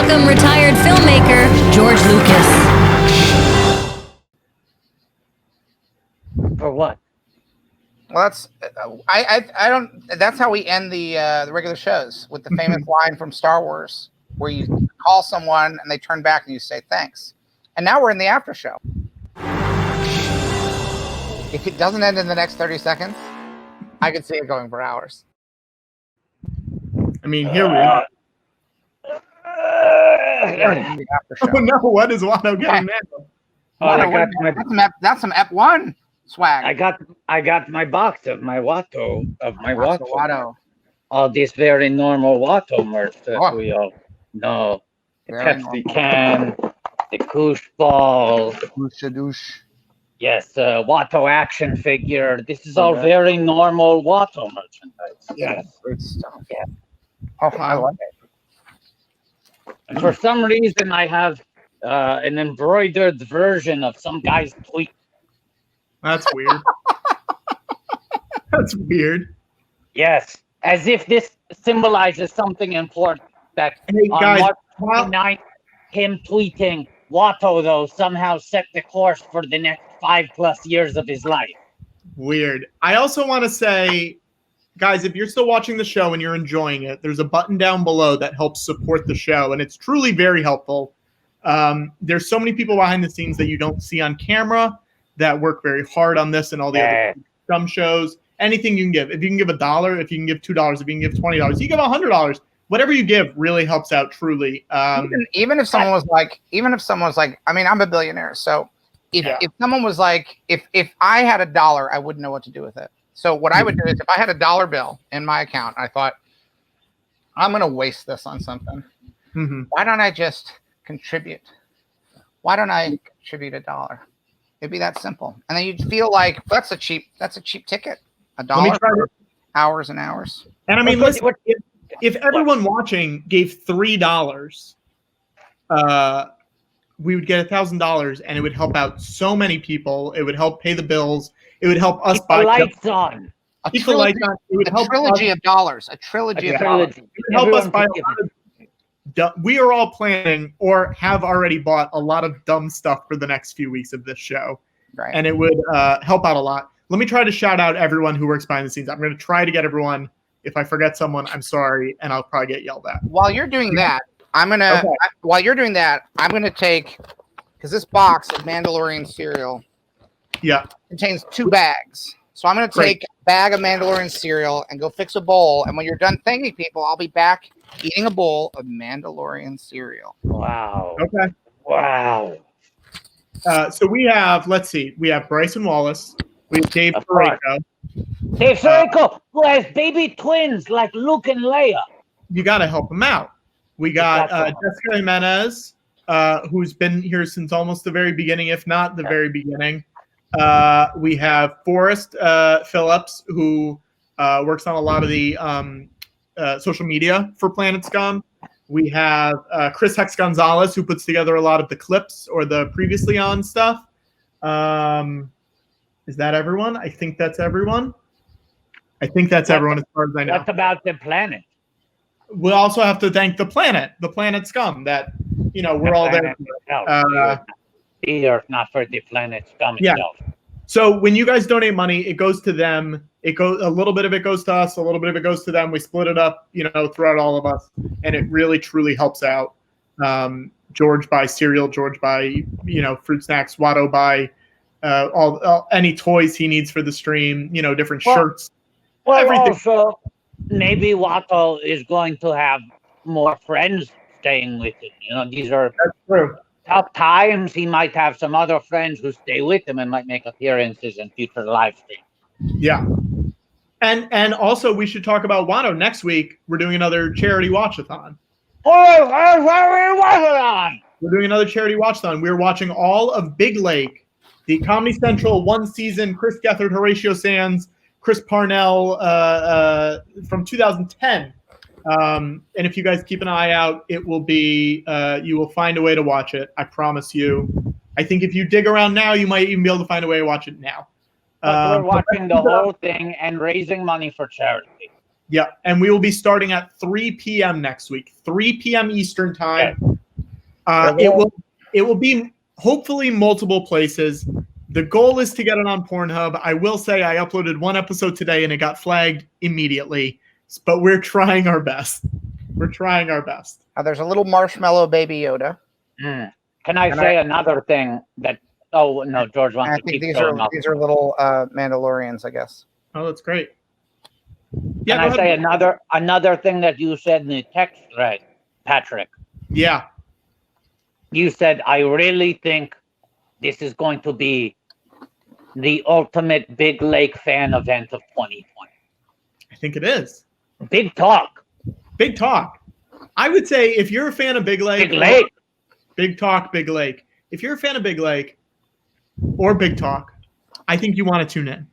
welcome retired filmmaker George Lucas. For what? Well, that's I don't. That's how we end the regular shows, with the famous line from Star Wars, where you call someone and they turn back and you say thanks. And now we're in the after show. If it doesn't end in the next 30 seconds, I could see it going for hours. I mean, here we are. The after show. Oh no! What is Watto getting now? Oh, that's some Ep1 swag. I got my box of my Watto Watto. All this very normal Watto merch that we all know. The Very Pepsi can, the Koosh ball. Douche. Yes, Watto action figure. This is all very normal Watto merchandise. Yes, great stuff. Yeah. Oh, I love it. And for some reason, I have an embroidered version of some guy's tweet. That's weird. That's weird. Yes, as if this symbolizes something important. That Hey, on guys, March 29th, him tweeting Watto, though, somehow set the course for the next 5+ years of his life. Weird. I also want to say, guys, if you're still watching the show and you're enjoying it, there's a button down below that helps support the show, and it's truly very helpful. There's so many people behind the scenes that you don't see on camera that work very hard on this and all the other SCUM shows. Anything you can give. If you can give $1, if you can give $2, if you can give $20, you give $100. Whatever you give really helps out truly. Even if someone was like, I mean, I'm a billionaire, so if someone was like, if I had $1, I wouldn't know what to do with it. So what I would do is, if I had $1 bill in my account, I thought, I'm going to waste this on something. Mm-hmm. Why don't I just contribute? Why don't I contribute $1? It'd be that simple. And then you'd feel like that's a cheap ticket. $1 for hours and hours. And I mean, listen, if everyone watching gave $3, we would get $1,000, and it would help out so many people. It would help pay the bills. It would help us buy lights on. Keep the lights on. It would help trilogy of dollars. A trilogy of dollars. It would help us buy a lot of. We are all planning or have already bought a lot of dumb stuff for the next few weeks of this show, right? And it would help out a lot. Let me try to shout out everyone who works behind the scenes. I'm going to try to get everyone. If I forget someone, I'm sorry, and I'll probably get yelled at. While you're doing that, I'm gonna take, because this box of Mandalorian cereal contains 2 bags. So I'm gonna take a bag of Mandalorian cereal and go fix a bowl. And when you're done thanking people, I'll be back eating a bowl of Mandalorian cereal. Wow. Okay. Wow. So we have, let's see, we have Bryson Wallace, we have Dave Ferraico. Dave Ferraico, who has baby twins like Luke and Leia. You got to help him out. We got Jessica Jimenez, who's been here since almost the very beginning, if not the very beginning. We have Forrest Phillips, who works on a lot of the social media for Planet Scum. We have Chris Hex Gonzalez, who puts together a lot of the clips or the previously on stuff. Is that everyone? I think that's everyone. Everyone as far as I know. What about the planet? We'll also have to thank the Planet Scum, that, we're all there. The Earth, not for the Planet Scum itself. So when you guys donate money, it goes to them. A little bit of it goes to us, a little bit of it goes to them. We split it up, throughout all of us, and it really truly helps out. George buys cereal, George buy, fruit snacks, Watto buy any toys he needs for the stream, different shirts. Well, everything. Also, maybe Watto is going to have more friends staying with him. These are tough times. He might have some other friends who stay with him and might make appearances in future live streams. Yeah. And also we should talk about Watto. Next week, we're doing another charity watch-a-thon. We're doing another charity watch-a-thon. We're watching all of Big Lake, the Comedy Central one season, Chris Gethard, Horatio Sands, Chris Parnell from 2010. And if you guys keep an eye out, it will be, you will find a way to watch it. I promise you. I think if you dig around now, you might even be able to find a way to watch it now. We're watching the whole thing and raising money for charity. Yeah, and we will be starting at 3 p.m. next week, 3 p.m. Eastern time. It will be hopefully multiple places. The goal is to get it on Pornhub. I will say I uploaded one episode today and it got flagged immediately, but we're trying our best. We're trying our best. There's a little marshmallow baby Yoda. Can I say another thing that? Oh no, George wants to keep showing up. These are little Mandalorians, I guess. Oh, that's great. Can I say another thing that you said in the text thread, Patrick? Yeah. You said, I really think this is going to be the ultimate Big Lake fan event of 2020. I think it is. Big talk. Big talk. I would say if you're a fan of Big Lake. Big talk, Big Lake. If you're a fan of Big Lake or Big Talk, I think you want to tune in.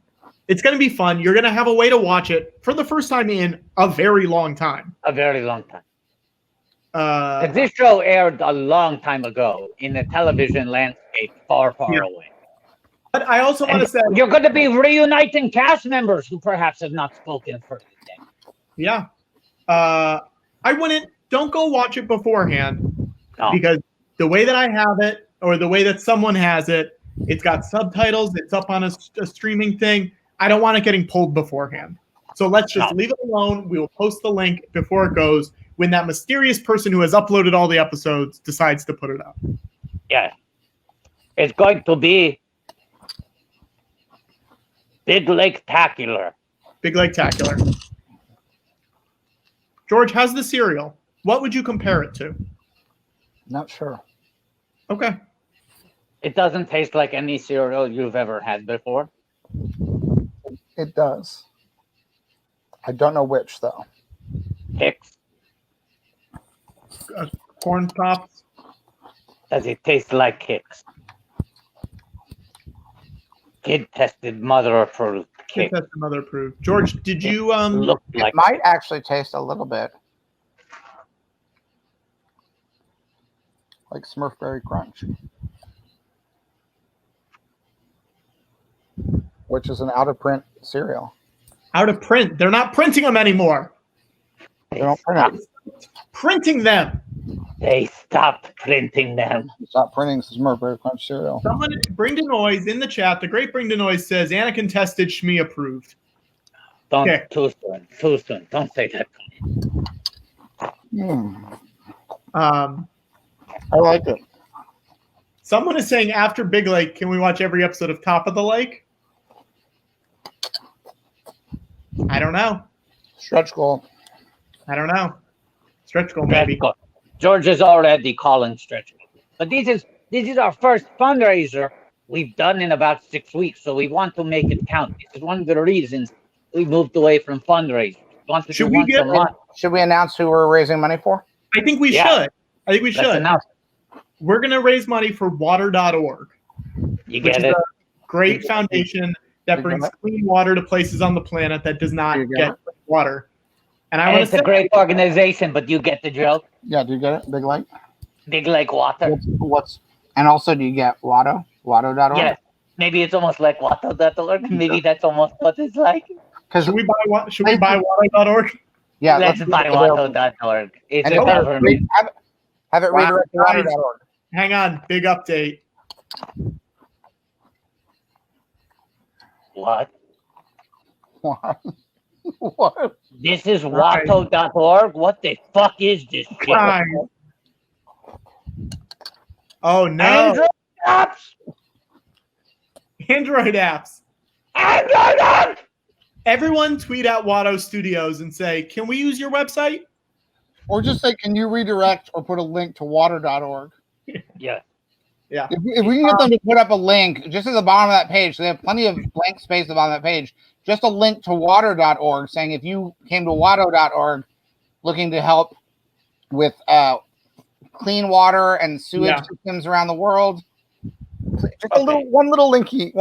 It's going to be fun. You're going to have a way to watch it for the first time in a very long time. A very long time. This show aired a long time ago in the television landscape far, far away. But I also want to say... You're going to be reuniting cast members who perhaps have not spoken for the day. Yeah. Don't go watch it beforehand. No. Because the way that I have it, or the way that someone has it, it's got subtitles, it's up on a streaming thing. I don't want it getting pulled beforehand. So let's just leave it alone. We will post the link before it goes when that mysterious person who has uploaded all the episodes decides to put it up. Yeah. It's going to be Big Lake-tacular. Big Lake-tacular. George, how's the cereal? What would you compare it to? Not sure. Okay. It doesn't taste like any cereal you've ever had before. It does. I don't know which, though. Hicks. Corn Pops. Does it taste like Hicks? Kid tested, mother approved. Kid tested, mother approved. George, did you look like it might actually taste a little bit like Smurf Berry Crunch, which is an out-of-print cereal. Out of print. They're not printing them anymore. They don't print them. Printing them. They stopped printing them. Stop printing Smurf Berry Crunch cereal. Someone, Brington Noise in the chat, the great Brington Noise says, Anakin tested, Shmi approved. Don't, too soon. Don't say that. I like it. Someone is saying, after Big Lake, can we watch every episode of Top of the Lake? I don't know. Stretch goal. I don't know. Stretch goal, maybe. George is already calling stretch goal. But this is our first fundraiser we've done in about 6 weeks, so we want to make it count. This is one of the reasons we moved away from fundraising. Should we announce who we're raising money for? I think we should. We're going to raise money for water.org. You get it? A great foundation that brings clean water to places on the planet that does not get water. And it's a great organization, but you get the joke. Yeah, do you get it? Big Lake? Big Lake Water. And also, do you get Watto? Watto.org? Yes. Maybe it's almost like Watto.org. Maybe that's almost what it's like. Should we buy Watto.org? Yeah, let's buy Watto.org. It's a government. Have it redirect to Watto.org. Hang on. Big update. What? What? This is Watto.org? What the fuck is this shit? Oh, no. Android apps! Android apps. Android apps! Everyone tweet at Watto Studios and say, can we use your website? Or just say, can you redirect or put a link to water.org? Yeah. Yeah. If we can get them to put up a link just at the bottom of that page, so they have plenty of blank space at the bottom of that page, just a link to water.org saying if you came to watto.org looking to help with clean water and sewage systems around the world, just one little linky.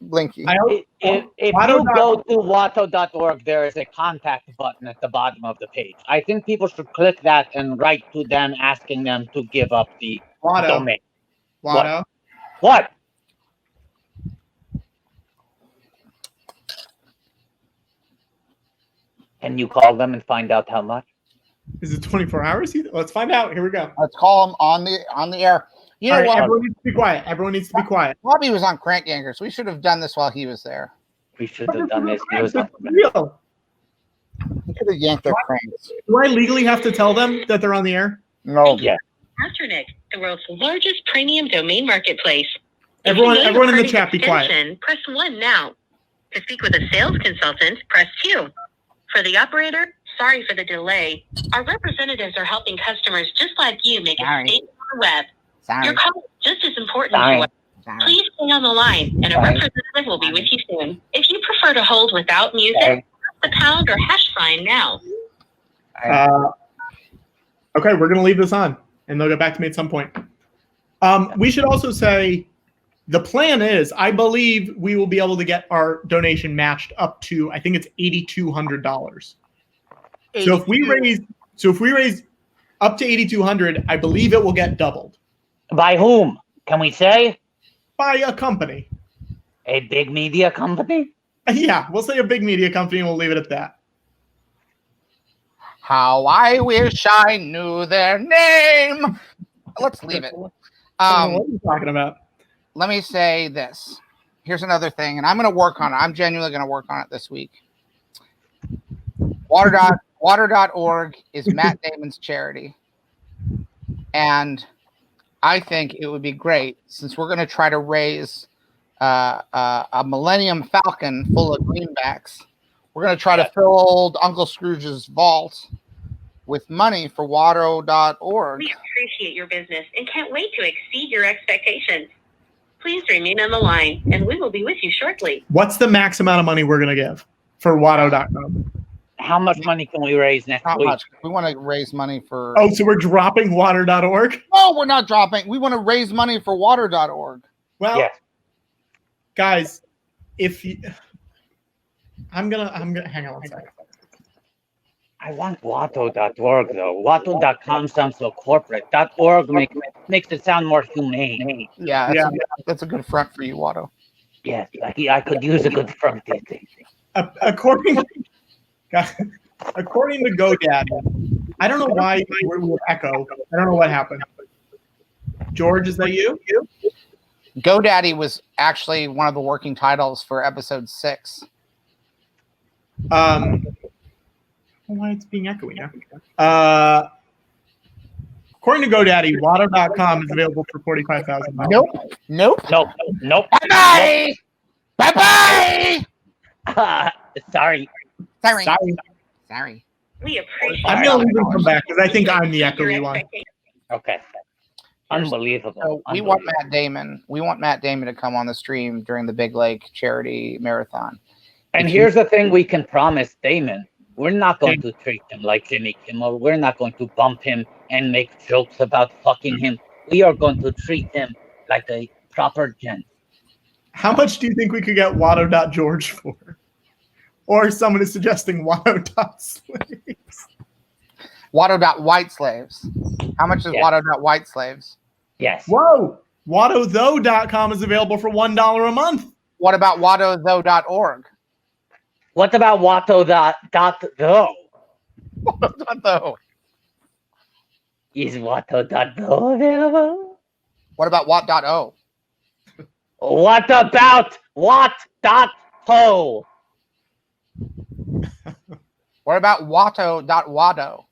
If you go to watto.org, there is a contact button at the bottom of the page. I think people should click that and write to them asking them to give up the domain. Watto. What? Can you call them and find out how much? Is it 24 hours? Let's find out. Here we go. Let's call him on the air. You know what? Everyone needs to be quiet. Everyone needs to be quiet. Bobby was on Crank Yankers. We should have done this while he was there. We should have done this. Real. We could have yanked their cranks. Do I legally have to tell them that they're on the air? No. Yeah. Alternet, the world's largest premium domain marketplace. Everyone If you know in the your chat, be quiet. extension, Press 1 now. To speak with a sales consultant, press 2. For the operator, sorry for the delay. Our representatives are helping customers just like you make a statement on the web. Your call is just as important to us. Please stay on the line, and a representative will be with you soon. If you prefer to hold without music, press the pound or hash sign now. Okay, we're going to leave this on, and they'll get back to me at some point. We should also say the plan is, I believe we will be able to get our donation matched up to, I think it's $8,200. So if we raise up to $8,200, I believe it will get doubled. By whom? Can we say? By a company. A big media company? Yeah, we'll say a big media company, and we'll leave it at that. How I wish I knew their name. Let's leave it. What are you talking about? Let me say this. Here's another thing, and I'm going to work on it. I'm genuinely going to work on it this week. Water.org is Matt Damon's charity. And I think it would be great, since we're going to try to raise a Millennium Falcon full of greenbacks. We're going to try to fill Uncle Scrooge's vault with money for water.org. We appreciate your business and can't wait to exceed your expectations. Please remain on the line, and we will be with you shortly. What's the max amount of money we're going to give for watto.com? How much money can we raise next Not week? much. We want to raise money for... Oh, so we're dropping water.org? No, we're not dropping. We want to raise money for water.org. Well, Yes. guys, if you... I'm gonna hang on one second. I want watto.org though. Watto.com sounds so corporate. .org makes it sound more humane. Yeah, that's a good front for you, Watto. Yes, I could use a good front. According to GoDaddy, I don't know why we're echo. I don't know what happened. George, is that you? GoDaddy was actually one of the working titles for episode 6. Why it's being echoey now? According to GoDaddy, watto.com is available for $45,000. Nope. Bye-bye. Bye-bye. Sorry. We appreciate I'm gonna leave them come back because I think I'm the echoey one. Okay. Unbelievable. So we want Matt Damon. We want Matt Damon to come on the stream during the Big Lake Charity Marathon. And here's the thing we can promise Damon. We're not going to treat him like Jimmy Kimmel. We're not going to bump him and make jokes about fucking him. We are going to treat him like a proper gent. How much do you think we could get watto.george for? Or someone is suggesting watto.slaves. Watto.white slaves. How much is Watto.white slaves? Yes. Whoa! Wattotho.com is available for $1 a month. What about wattotho.org? What about watto.tho? Watto.tho. Is watto.tho available? What about wat.o? What about what.tho? What about watto.wado?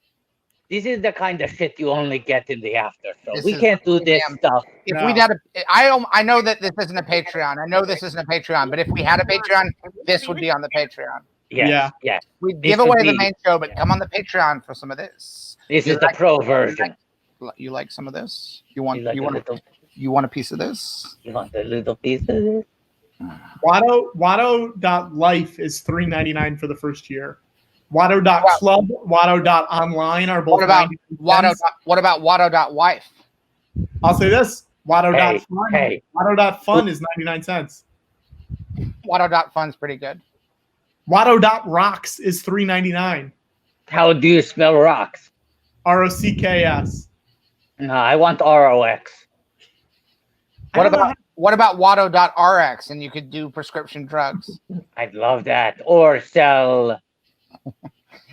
This is the kind of shit you only get in the after show. This We is can't do this stuff. If we'd had I know that this isn't a Patreon. I know this isn't a Patreon, but if we had a Patreon, this would be on the Patreon. Yes, Yeah. We'd give away the main show, but come on the Patreon for some of this. This is the pro version. You like some of this? You want You want a piece of this? a little piece of this? Watto.life is $3.99 for the first year. Watto.club, Watto.online are both. What about Watto.wife? I'll say this: Watto.fun. Hey. Watto.fun is 99 cents. Watto.fun's pretty good. Watto.rocks is $3.99. How do you spell rocks? ROCKS. No, I want ROX. What about Watto.rx, and you could do prescription drugs? I'd love that. Or sell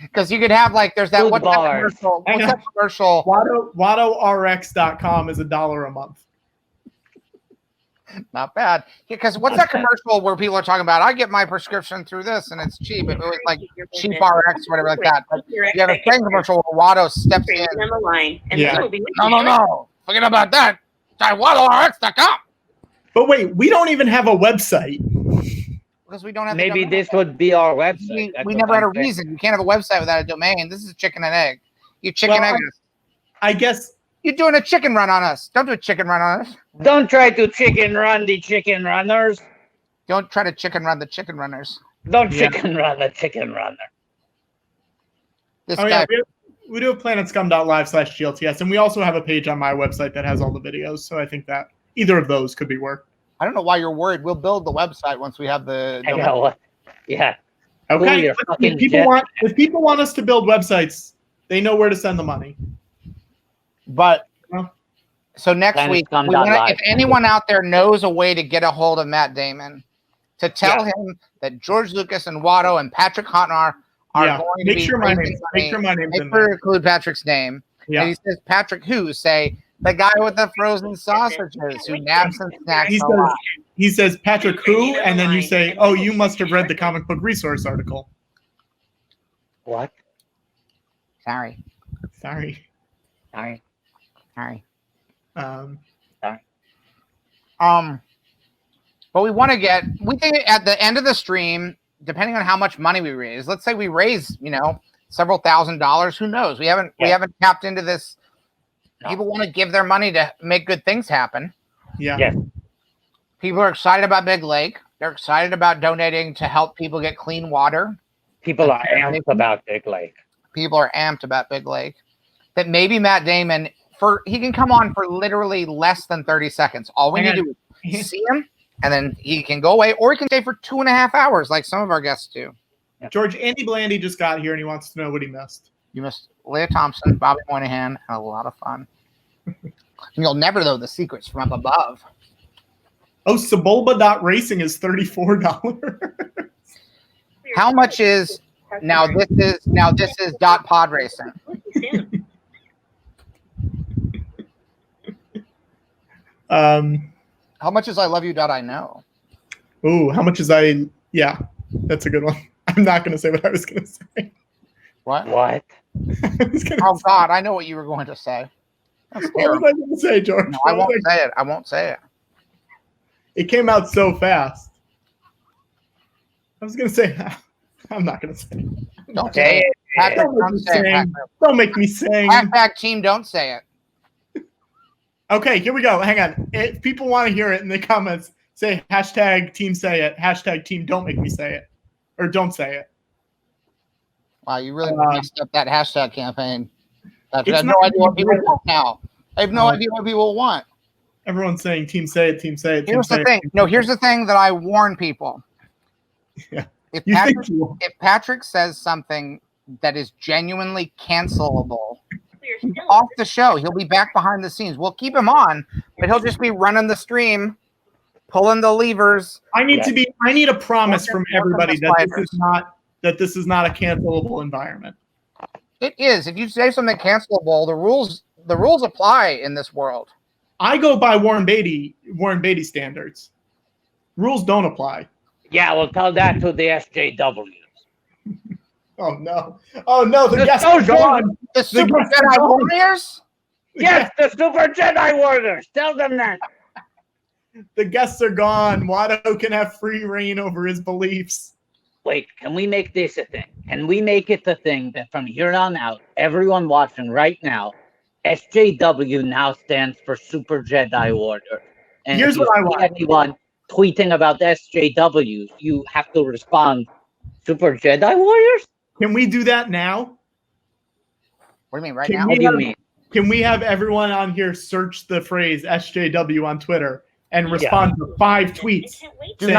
Because you could have like there's that Food what's that bars. commercial? What's that commercial? WattoRx.com is $1 a month. Not bad. Because what's that commercial where people are talking about? I get my prescription through this and it's cheap. It was like cheap RX, whatever like that. But you have a same commercial where Watto steps in. On the line, and Yeah. they will be with you. No. Forget about that. Try WattoRx.com. But wait, we don't even have a website. Because we don't have Maybe the this would be our website. That's we what never had a I'm saying. reason. You can't have a website without a domain. This is chicken and egg. You chicken Well, egg. I guess You're doing a chicken run on us. Don't do a chicken run on us. Don't try to chicken run the chicken runners. Don't try to chicken run the chicken runners. Don't Yeah. chicken run the chicken runner. This oh guy. yeah, we do have planetscum.live/GLTS, and we also have a page on my website that has all the videos. So I think that either of those could be worked. I don't know why you're worried. We'll build the website once we have the. I know what. Yeah. Okay. Ooh, you're fucking If people want us to build websites, they know where to send the money. But Well, so next Planet week, Scum we wanna, live. if anyone out there knows a way to get a hold of Matt Damon, to tell him that George Lucas and Watto and Patrick Hotnar are yeah. going to Make be sure my raising name. money. Make sure my name's Make in sure there. to include Patrick's name. Yeah. And he says Patrick who? Say the guy with the frozen sausages who naps and snacks He a says, lot. he says Patrick who, and then you say, oh, you must have read the comic book resource article. What? Sorry. Sorry. Sorry. But we want to get. We think at the end of the stream, depending on how much money we raise. Let's say we raise, several $1,000s. Who knows? We haven't tapped into this. No. People want to give their money to make good things happen. Yeah. Yes. People are excited about Big Lake. They're excited about donating to help people get clean water. People are amped about Big Lake. People are amped about Big Lake. That maybe Matt Damon, he can come on for literally less than 30 seconds. All we need to do is see him, and then he can go away, or he can stay for 2.5 hours, like some of our guests do. George, Andy Blandy just got here and he wants to know what he missed. You missed Leah Thompson, Bobby Moynihan, had a lot of fun. You'll never know the secrets from up above. Oh, Sebulba.racing is $34. How much is now? This is dot pod racing. How much is I love you? I know. Ooh, how much is yeah, that's a good one. I'm not going to say what I was going to say. What? What? Oh God, I know what you were going to say. That's What was I going to say, George? No, I won't say it. I won't say it. It came out so fast. I was going to say, I'm not going to say it. Don't say it. Patrick, don't say it. Patrick. Don't make me sing. Hashtag team, don't say it. Okay, here we go. Hang on. If people want to hear it in the comments, say hashtag team say it, hashtag team don't make me say it, or don't say it. Wow, you really messed up that hashtag campaign. I It's have no not idea what people even want now. I have no idea what people want. Everyone's saying team say it, team say it. Here's the thing. No, here's the thing that I warn people. Yeah. If You think Patrick, you- if Patrick says something that is genuinely cancelable, he's off the show. He'll be back behind the scenes. We'll keep him on, but he'll just be running the stream, pulling the levers. I need a promise from everybody that Sliders. this is not a cancelable environment. It is. If you say something cancelable, the rules apply in this world. I go by Warren Beatty standards. Rules don't apply. Yeah, we'll tell that to the SJWs. Oh no! Oh no! The The guests are social- gone. The Super guests are Jedi gone. Warriors? Yes, the Super Jedi Warriors. Tell them that. The guests are gone. Watto can have free reign over his beliefs. Wait, can we make this a thing? Can we make it the thing that from here on out, everyone watching right now, SJW now stands for Super Jedi Warrior. And Here's if you what I see want. anyone tweeting about SJWs, you have to respond, Super Jedi Warriors? Can we do that now? What do you mean right Can now? What do you mean? Can we have everyone on here search the phrase SJW on Twitter and respond to 5 tweets? Do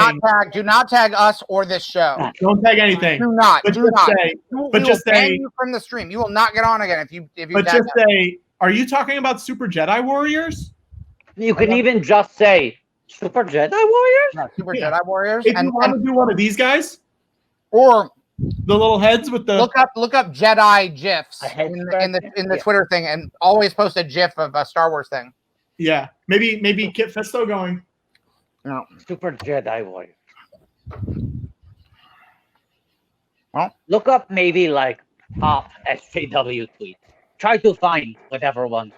not tag us or this show. Don't tag anything. Do not. But Do just not. say, We but will just ban say, you from the stream. You will not get on again if you but tag just us. say, are you talking about Super Jedi Warriors? You can even just say, Super Jedi Warriors? No, Super Yeah. Jedi Warriors. If you want to do one of these guys, Or The little heads with the look up Jedi gifs A head in the yeah. Twitter thing, and always post a gif of a Star Wars thing. Yeah, maybe Kit Fisto going. No. Super Jedi Warrior. Well, Look up maybe like top SJW tweets. Try to find whatever one.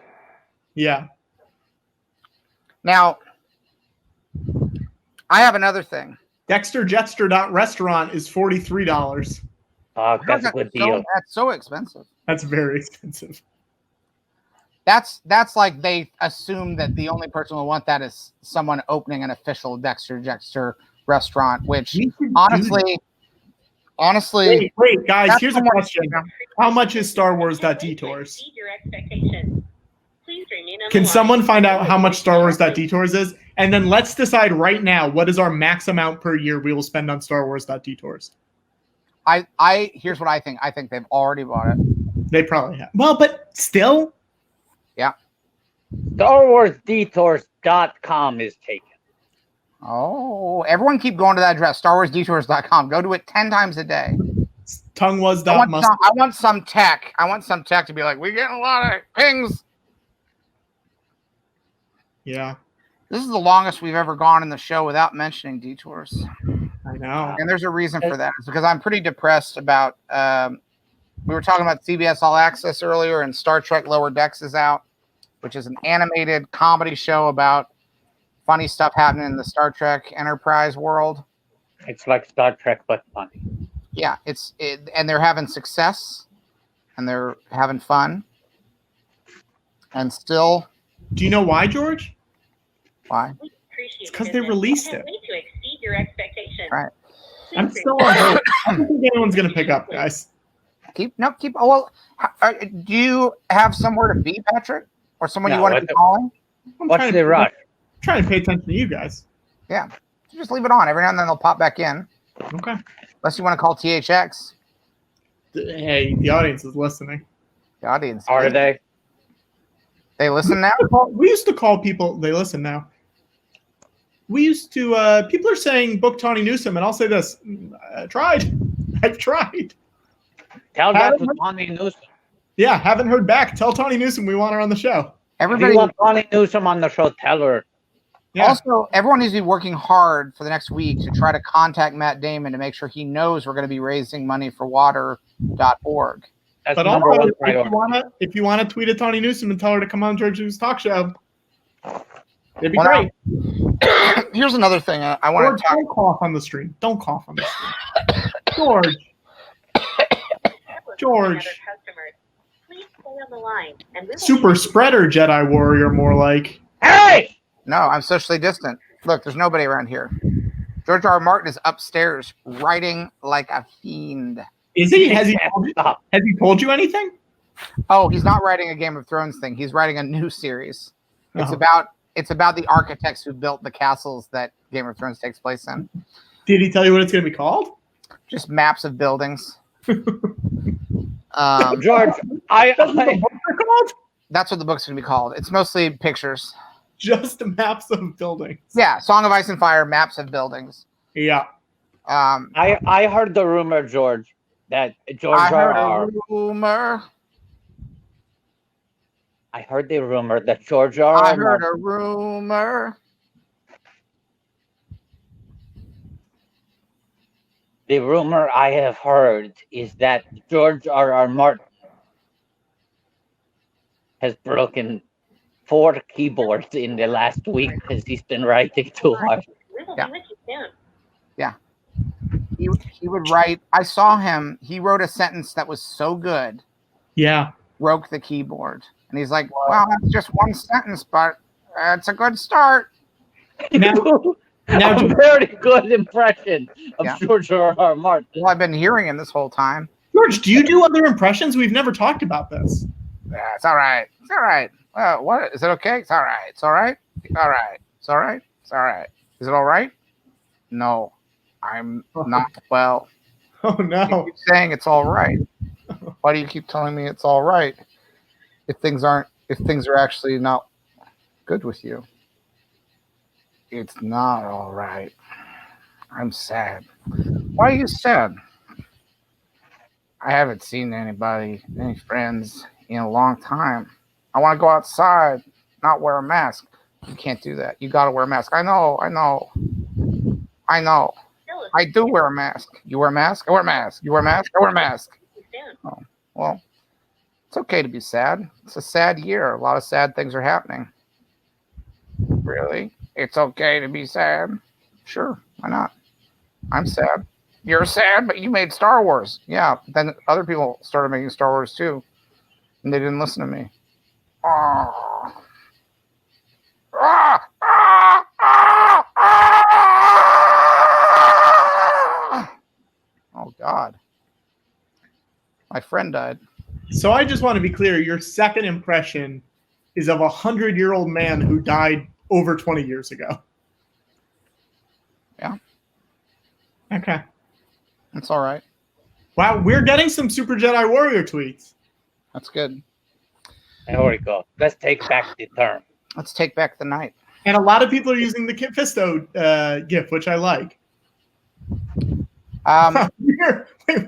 Yeah. now I have another thing. DexterJetster.restaurant is $43. That's a good deal. That's so expensive. That's very expensive. That's like they assume that the only person who will want that is someone opening an official Dexter restaurant, which honestly, wait, guys, here's a someone- question. How much is Star Wars.detours? Your expectations. Please remain on Can the line. someone find out how much Star Wars.detours is? And then let's decide right now what is our max amount per year we will spend on Star Wars.detours. Here's what I think. I think they've already bought it. They probably have. Well, but still. Yeah. StarWarsDetours.com is taken. Oh, everyone keep going to that address, StarWarsDetours.com. Go to it 10 times a day. Tongue was I dot must. want some tech. I want some tech to be like, we're getting a lot of pings. Yeah, This is the longest we've ever gone in the show without mentioning detours. I know. And there's a reason for that. It's because I'm pretty depressed about we were talking about CBS All Access earlier, and Star Trek Lower Decks is out, which is an animated comedy show about funny stuff happening in the Star Trek Enterprise world. It's like Star Trek, but funny. Yeah, and they're having success, and they're having fun, and still. Do you know why, George? Why? It's because they released it. To exceed your expectations. Right. I'm still on hold. I don't think anyone's gonna pick up, guys. Keep. Oh, well, do you have somewhere to be, Patrick, or someone you want to be calling? What's the rush? I'm trying to pay attention to you guys. Yeah, just leave it on. Every now and then they'll pop back in. Okay. Unless you want to call THX. Hey, the audience is listening. The audience. Are they? They listen now? We used to call people. They listen now. We used to. People are saying book Tawny Newsome, and I'll say this: I've tried. Tell that to Tawny Newsome. Yeah, haven't heard back. Tell Tawny Newsome we want her on the show. If you want Tawny Newsome on the show, tell her. Yeah. Also, everyone needs to be working hard for the next week to try to contact Matt Damon to make sure he knows we're going to be raising money for water.org. That's But number also, one priority. if you want to tweet at Tawny Newsome and tell her to come on George's talk show, it'd be Well, great. Here's another thing I want to talk. Don't cough on the stream. Don't cough on the stream. George. Please stay on the line, and we will Super spreader Jedi warrior, more like. Hey! No, I'm socially distant. Look, there's nobody around here. George R. R. Martin is upstairs writing like a fiend. Is he? Has he told you anything? Oh, he's not writing a Game of Thrones thing. He's writing a new series. It's about the architects who built the castles that Game of Thrones takes place in. Did he tell you what it's going to be called? Just maps of buildings. George, That's what the book's going to be called. It's mostly pictures. Just maps of buildings. Yeah, Song of Ice and Fire, maps of buildings. Yeah. I heard the rumor, George, that George I heard R. a rumor. I heard the rumor that George R. I heard a rumor. The rumor I have heard is that George R. R. Martin has broken 4 keyboards in the last week because he's been writing too hard. We will Yeah. be with you soon. Yeah. He would write. I saw him. He wrote a sentence that was so good. Yeah. Broke the keyboard. And he's like, well, that's just one sentence, but it's a good start. Now, A very good impression of Yeah. George R. R. Martin. Well, I've been hearing him this whole time. George, do you do other impressions? We've never talked about this. Yeah, it's all right. It's all right. What? Is it okay? It's all right. It's all right. It's all right. It's all right. It's all right. Is it all right? No, I'm not well. Oh, You no. keep saying it's all right. Why do you keep telling me it's all right if things are actually not good with you? It's not all right. I'm sad. Why are you sad? I haven't seen any friends in a long time. I want to go outside, not wear a mask. You can't do that. You got to wear a mask. I know. I do wear a mask. You wear a mask? I wear a mask. You wear a mask? I wear a mask. Oh, well, it's okay to be sad. It's a sad year. A lot of sad things are happening. Really? It's okay to be sad? Sure. Why not? I'm sad. You're sad, but you made Star Wars. Yeah. Then other people started making Star Wars too, and they didn't listen to me. Oh. Oh God. My friend died. So I just want to be clear. Your second impression is of a 100-year-old man who died over 20 years ago. Yeah. Okay. That's all right. Wow, we're getting some Super Jedi Warrior tweets. That's good. There we go. Let's take back the term. Let's take back the night. And a lot of people are using the Kit Fisto GIF, which I like.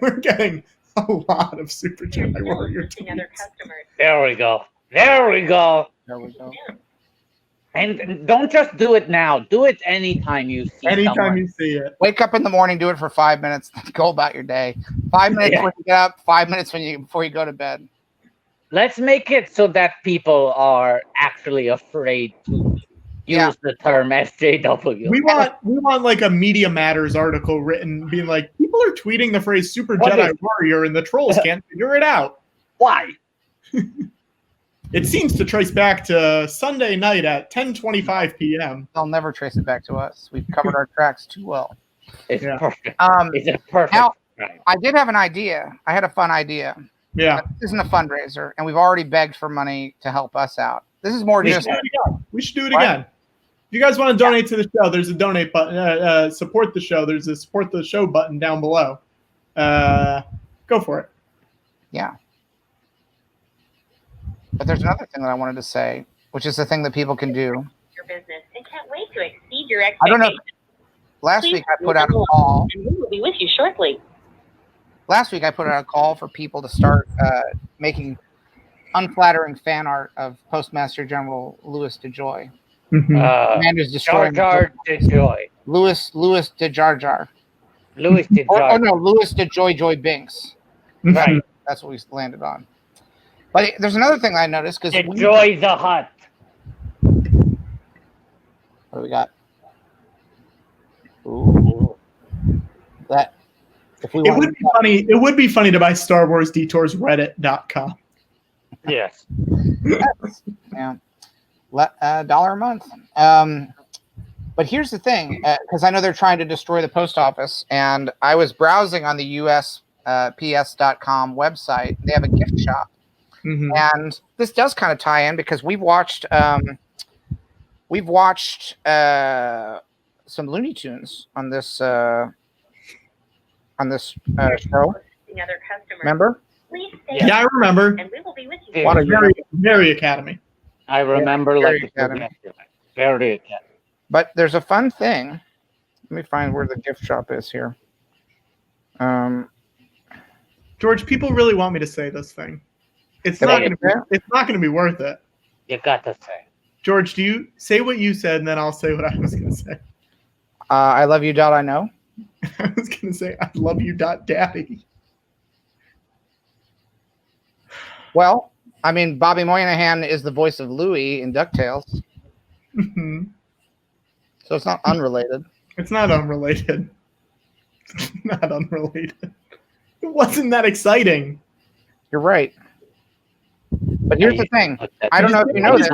We're getting a lot of Super Jedi Warrior tweets. There we go. There we go. There we go. And don't just do it now. Do it anytime you see Anytime you see it. Wake up in the morning, do it for 5 minutes, go about your day. 5 minutes when you get up, 5 minutes before you go to bed. Let's make it so that people are actually afraid to use the term SJW. We want like a Media Matters article written being like, people are tweeting the phrase Super Jedi Warrior and the trolls can't figure it out. Why? It seems to trace back to Sunday night at 10:25 p.m. They'll never trace it back to us. We've covered our tracks too well. It's perfect. It's a perfect. Now, I did have an idea. I had a fun idea. Yeah. This isn't a fundraiser, and we've already begged for money to help us out. This is more just. We should do it again. If you guys want to donate to the show, there's a donate button. Support the show. There's a support the show button down below. Go for it. Yeah. But there's another thing that I wanted to say, which is the thing that people can do. Your business and can't wait to exceed your expectations. I don't know. Last week I put out a call. And we will be with you shortly. Last week I put out a call for people to start making unflattering fan art of Postmaster General Louis DeJoy. Commander's destroying Jar Jar DeJoy. Louis DeJar Jar. Louis DeJoy. Oh no, Louis DeJoy Joy Binks. Right. That's what we landed on. But there's another thing I noticed because DeJoy the Hutt. What do we got? Ooh. That. If we it would be funny. It would be funny to buy Star Wars Detours Reddit.com. Yes. Yeah. $1 a month. But here's the thing, because I know they're trying to destroy the post office, and I was browsing on the USPS.com website. They have a gift shop. And this does kind of tie in because we've watched some Looney Tunes on this show. Remember? Yeah, I remember. And we will be with you. What a very Academy. I remember like Academy. Very Academy. But there's a fun thing. Let me find where the gift shop is here. George, people really want me to say this thing. It's not going to be worth it. You got to say. George, do you say what you said, and then I'll say what I was going to say. I love you, I know. I was going to say, I love you, daddy. Well, I mean, Bobby Moynihan is the voice of Louie in DuckTales. So it's not unrelated. It's not unrelated. It's not unrelated. It wasn't that exciting. You're right. But here's the thing. I don't know if you know this.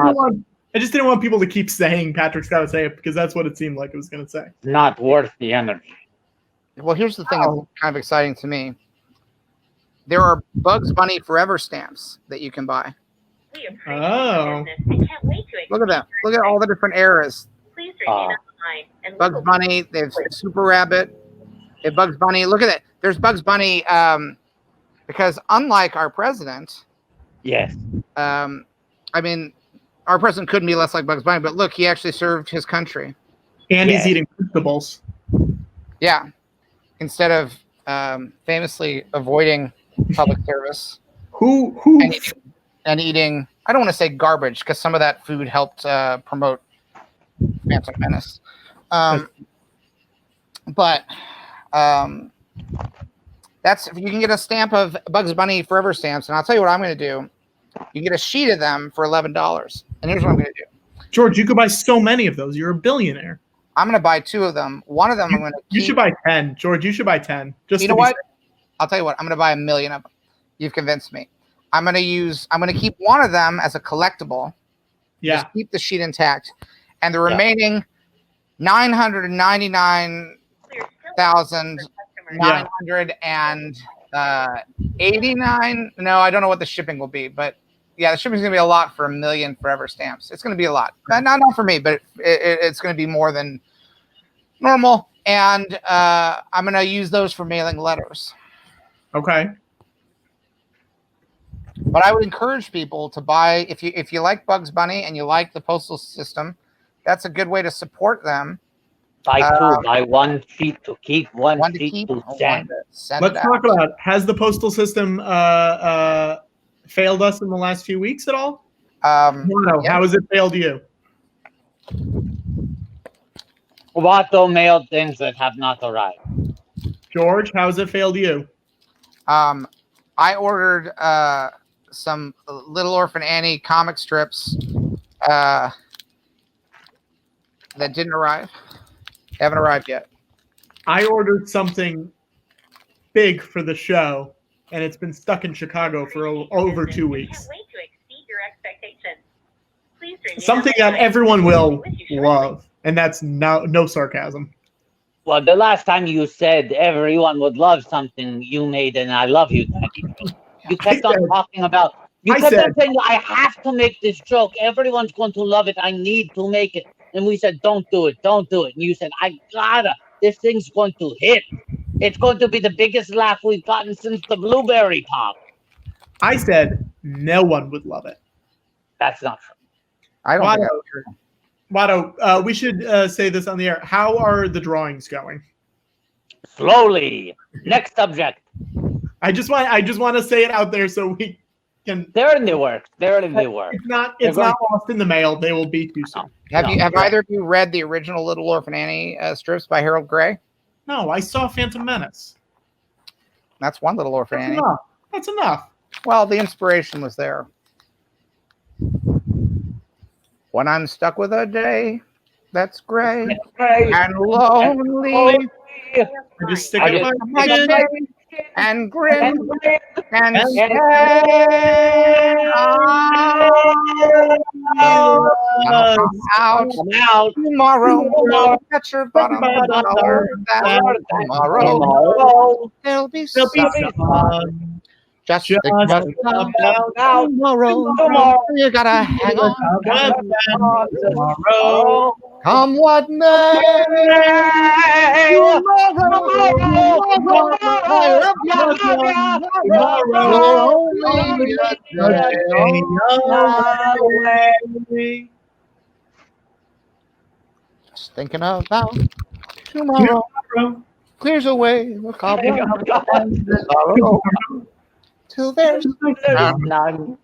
I just didn't want people to keep saying Patrick's got to say it because that's what it seemed like it was going to say. Not worth the energy. Well, here's the thing that's kind of exciting to me. There are Bugs Bunny Forever stamps that you can buy. Oh. Look at that. Look at all the different eras. Please remain on the line. Bugs Bunny. There's Super Rabbit. They have Bugs Bunny. Look at that. There's Bugs Bunny because unlike our president. Yes. I mean, our president couldn't be less like Bugs Bunny, but look, he actually served his country. And he's eating vegetables. Yeah. Instead of famously avoiding public service. Who And eating, I don't want to say garbage because some of that food helped promote Phantom Menace. But that's, if you can get a stamp of Bugs Bunny Forever stamps, and I'll tell you what I'm going to do. You can get a sheet of them for $11. And here's what I'm going to do. George, you could buy so many of those. You're a billionaire. I'm going to buy 2 of them. One of them I'm going to keep. You should buy 10. George, you should buy 10. Just You know what? I'll tell you what. I'm going to buy 1 million of them. You've convinced me. I'm going to keep one of them as a collectible. Yeah. Just keep the sheet intact. And the remaining 999,989. No, I don't know what the shipping will be, but yeah, the shipping is going to be a lot for 1 million Forever stamps. It's going to be a lot. Not for me, but it's going to be more than normal. And I'm going to use those for mailing letters. Okay. But I would encourage people to buy, if you like Bugs Bunny and you like the postal system, that's a good way to support them. Buy 2, buy 1 sheet to keep, one sheet to send. Let's talk about, has the postal system failed us in the last few weeks at all? No. How has it failed you? Watto mailed things that have not arrived. George, how has it failed you? I ordered some Little Orphan Annie comic strips that didn't arrive. They haven't arrived yet. I ordered something big for the show, and it's been stuck in Chicago for over 2 weeks. Something that everyone will love, and that's no sarcasm. Well, the last time you said everyone would love something you made, and I love you, Daddy. You kept on talking about. You kept on saying, "I have to make this joke. Everyone's going to love it. I need to make it." And we said, "Don't do it. Don't do it." And you said, "I gotta. This thing's going to hit. It's going to be the biggest laugh we've gotten since the Blueberry Pop." I said no one would love it. That's not true. I don't think that's true. Watto, we should say this on the air. How are the drawings going? Slowly. Next subject. I just want to say it out there so we can. They're in the works. They're in the works. It's not lost in the mail. They will be too soon. Have either of you read the original Little Orphan Annie strips by Harold Gray? No, I saw Phantom Menace. That's one Little Orphan Annie. That's enough. Well, the inspiration was there. When I'm stuck with a day that's gray and lonely, I just stick it in my head and grin and say, I'll come out tomorrow. Catch your bottom dollar. Tomorrow there'll be sun. Just think about tomorrow. You gotta hang on. Tomorrow. Come what may. Just thinking about tomorrow. Clears away the cobweb. Till there's none.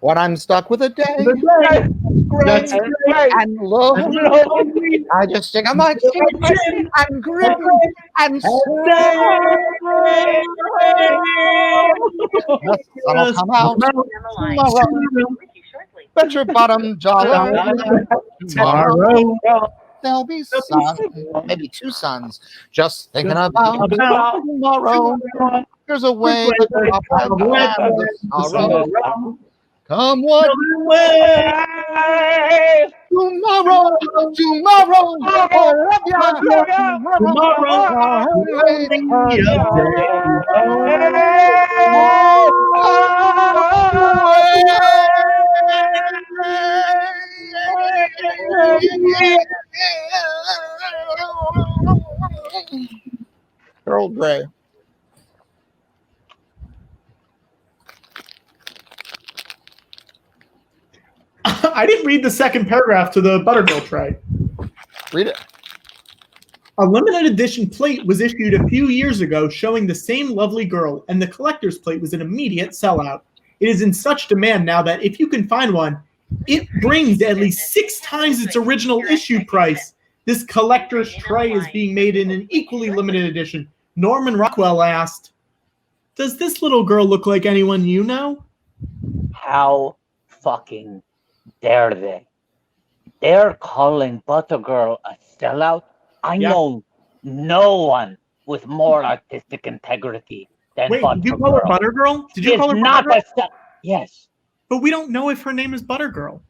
When I'm stuck with a day, great and lonely, I just stick on my chin and grin and say, the sun will come out tomorrow. Bet your bottom dollar tomorrow. There'll be sun, maybe 2 suns. Just thinking about tomorrow. There's a way to drop sorrow. Come what way. Tomorrow. Earl Grey. I didn't read the second paragraph to the buttermilk tray. Read it. A limited edition plate was issued a few years ago showing the same lovely girl, and the collector's plate was an immediate sellout. It is in such demand now that if you can find one, it brings at least 6 times its original issue price. This collector's tray is being made in an equally limited edition. Norman Rockwell asked, "Does this little girl look like anyone you know?" How fucking dare they? They're calling Buttergirl a sellout? I know no one with more artistic integrity than Wait, Buttergirl. did you call her Buttergirl? Did you call her not Buttergirl? Yes. But we don't know if her name is Buttergirl.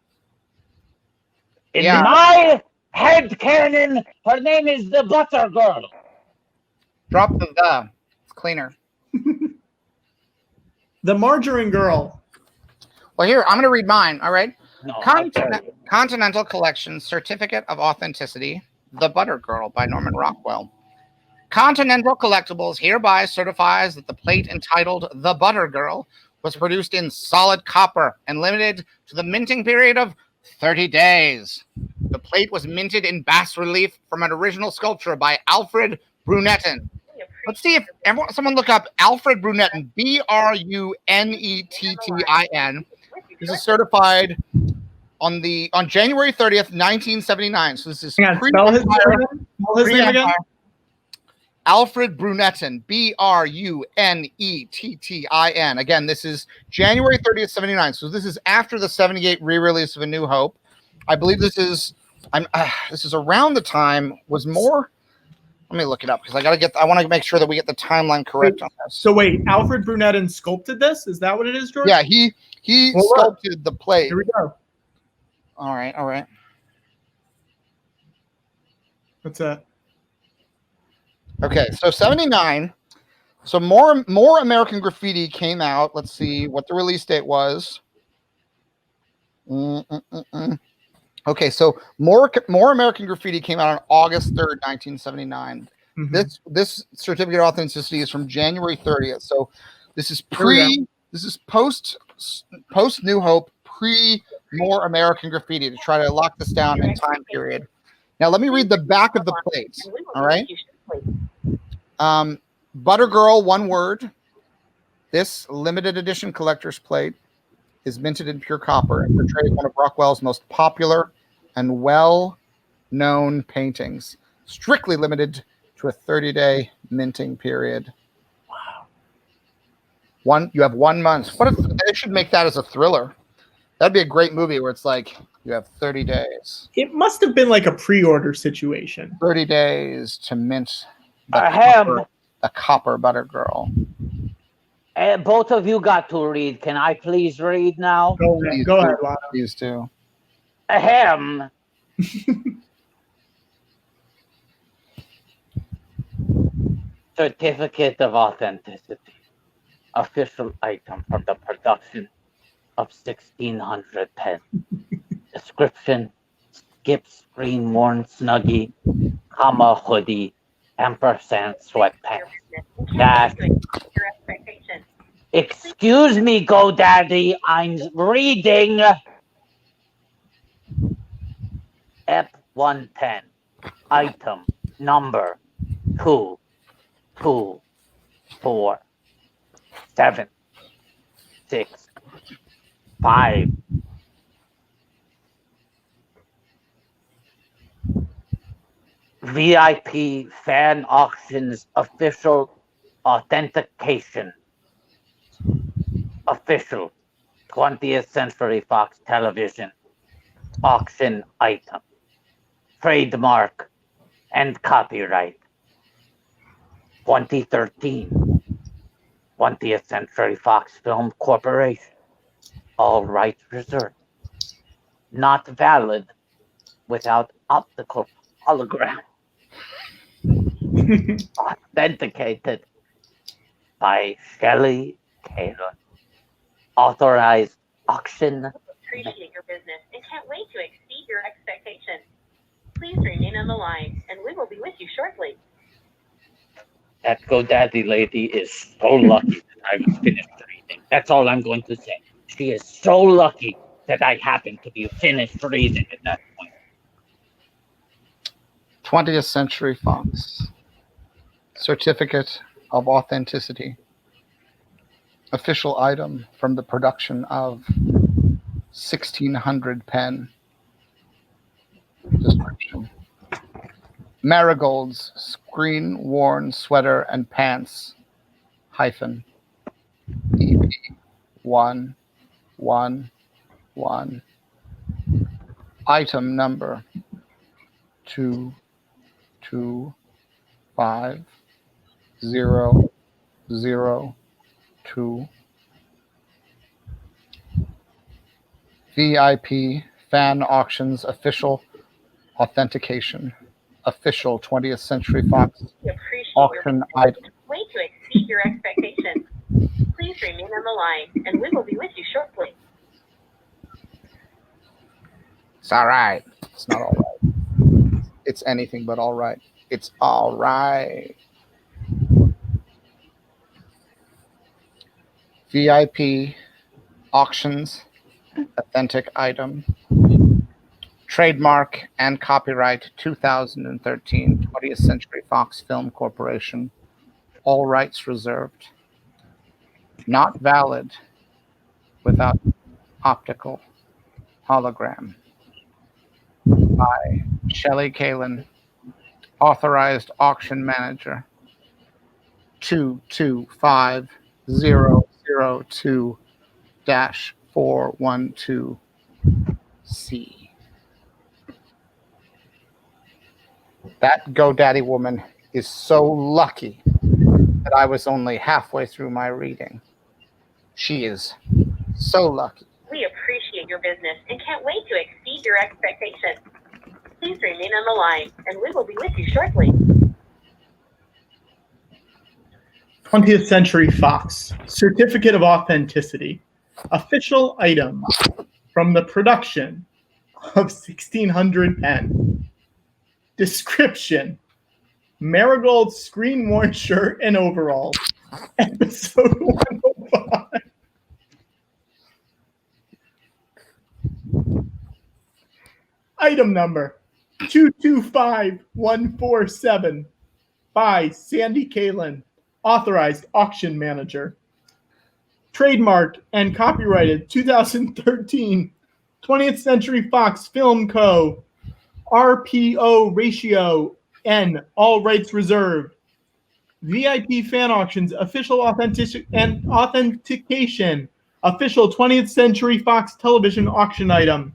In my head canon, her name is the Buttergirl. Drop the. It's cleaner. The Margarine Girl. Well, here, I'm going to read mine, all right? No, Continental Collection Certificate of Authenticity, The Butter Girl by Norman Rockwell. Continental Collectibles hereby certifies that the plate entitled The Butter Girl was produced in solid copper and limited to the minting period of 30 days. The plate was minted in bas relief from an original sculpture by Alfred Brunettin. Let's see if someone look up Alfred Brunettin, Brunettin. This is certified on January 30th, 1979. So this is spell his name again. Alfred Brunettin, Brunettin. Again, this is January 30th, 79. So this is after the 78 re-release of A New Hope. I believe this is around the time was more. Let me look it up because I want to make sure that we get the timeline correct on this. So wait, Alfred Brunettin sculpted this? Is that what it is, George? Yeah, he sculpted the plate. Here we go. All right. What's that? Okay, so 79. So more American Graffiti came out. Let's see what the release date was. Okay, so more American Graffiti came out on August 3rd, 1979. Mm-hmm. This certificate of authenticity is from January 30th. So this is post New Hope, pre more American Graffiti to try to lock this down in time period. Now let me read the back of the plates. All right. Buttergirl, one word. This limited edition collector's plate is minted in pure copper and portrays one of Rockwell's most popular and well-known paintings, strictly limited to a 30-day minting period. Wow. You have 1 month. They should make that as a thriller. That'd be a great movie where it's like you have 30 days. It must have been like a pre-order situation. 30 days to mint the copper Butter Girl. Both of you got to read. Can I please read now? Go ahead, Lana. Please do. Ahem. Certificate of Authenticity. Official item from the production of 1600 pen. Description: skip screen worn snuggie, comma hoodie, ampersand sweatpants. Excuse me, GoDaddy, I'm reading. F110, item number 22476 VIP Fan Auctions official authentication. Official 20th Century Fox Television auction item. Trademark and copyright 2013 20th Century Fox Film Corporation. All rights reserved. Not valid without optical hologram. Authenticated by Shelley Taylor. Authorized auction. Appreciate your business and can't wait to exceed your expectations. Please remain on the line and we will be with you shortly. That GoDaddy lady is so lucky that I was finished reading. That's all I'm going to say. She is so lucky that I happened to be finished reading at that point. 20th Century Fox. Certificate of Authenticity. Official item from the production of 1600 pen. Description. Marigold's screen-worn sweater and pants, hyphen, EP 111. Item number 225002. VIP Fan Auctions Official Authentication. Official 20th Century Fox auction item. Way to exceed your expectations. Please remain on the line, and we will be with you shortly. It's all right. It's not all right. It's anything but all right. It's all right. VIP auctions, authentic item. Trademark and copyright 2013 20th Century Fox Film Corporation. All rights reserved. Not valid without optical hologram. By Shelley Kalin, authorized auction manager. 225002-412C. That GoDaddy woman is so lucky that I was only halfway through my reading. She is so lucky. We appreciate your business and can't wait to exceed your expectations. Please remain on the line, and we will be with you shortly. 20th Century Fox. Certificate of Authenticity. Official item from the production of 1600 pen. Description. Marigold screen-worn shirt and overalls. Episode 105. Item number 225147 by Sandy Kalin, authorized auction manager. Trademarked and copyrighted 2013 20th Century Fox Film Co. RPO ratio N, all rights reserved. VIP Fan Auctions official authentication. Official 20th Century Fox television auction item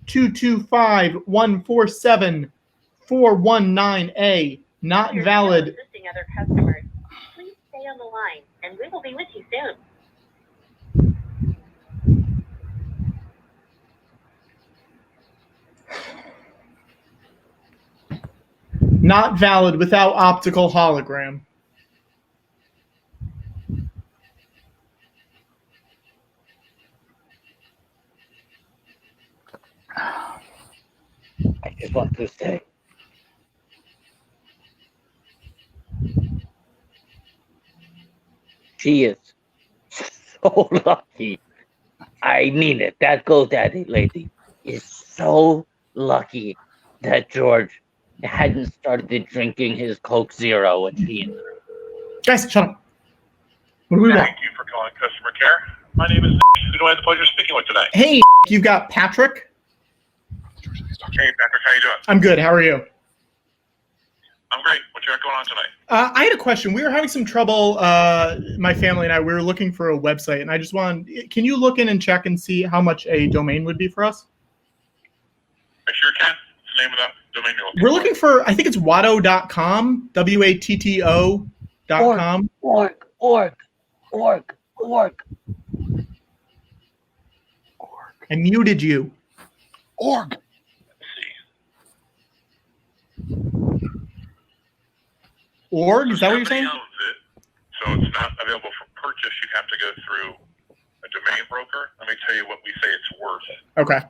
225147-419A. Not valid. Assisting other customers. Please stay on the line, and we will be with you soon. Not valid without optical hologram. I just want to say, she is so lucky. I mean it. That GoDaddy lady is so lucky that George hadn't started drinking his Coke Zero when she. Guys, shut up. What do we want? Thank you for calling customer care. My name is Nick. Who do I have the pleasure of speaking with today? Hey, you've got Patrick. Hey, Patrick, how you doing? I'm good. How are you? I'm great. What you got going on tonight? I had a question. We were having some trouble, my family and I, we were looking for a website, and I just wanted, can you look in and check and see how much a domain would be for us? I sure can. What's the name of that domain you're looking We're looking for, I think it's watto.com, WATTO.com. Org. I muted you. Org. Let's see. Org? Is that what you're Somebody saying? owns it, so it's not available for purchase. You'd have to go through a domain broker. Let me tell you what we say it's worth. Okay.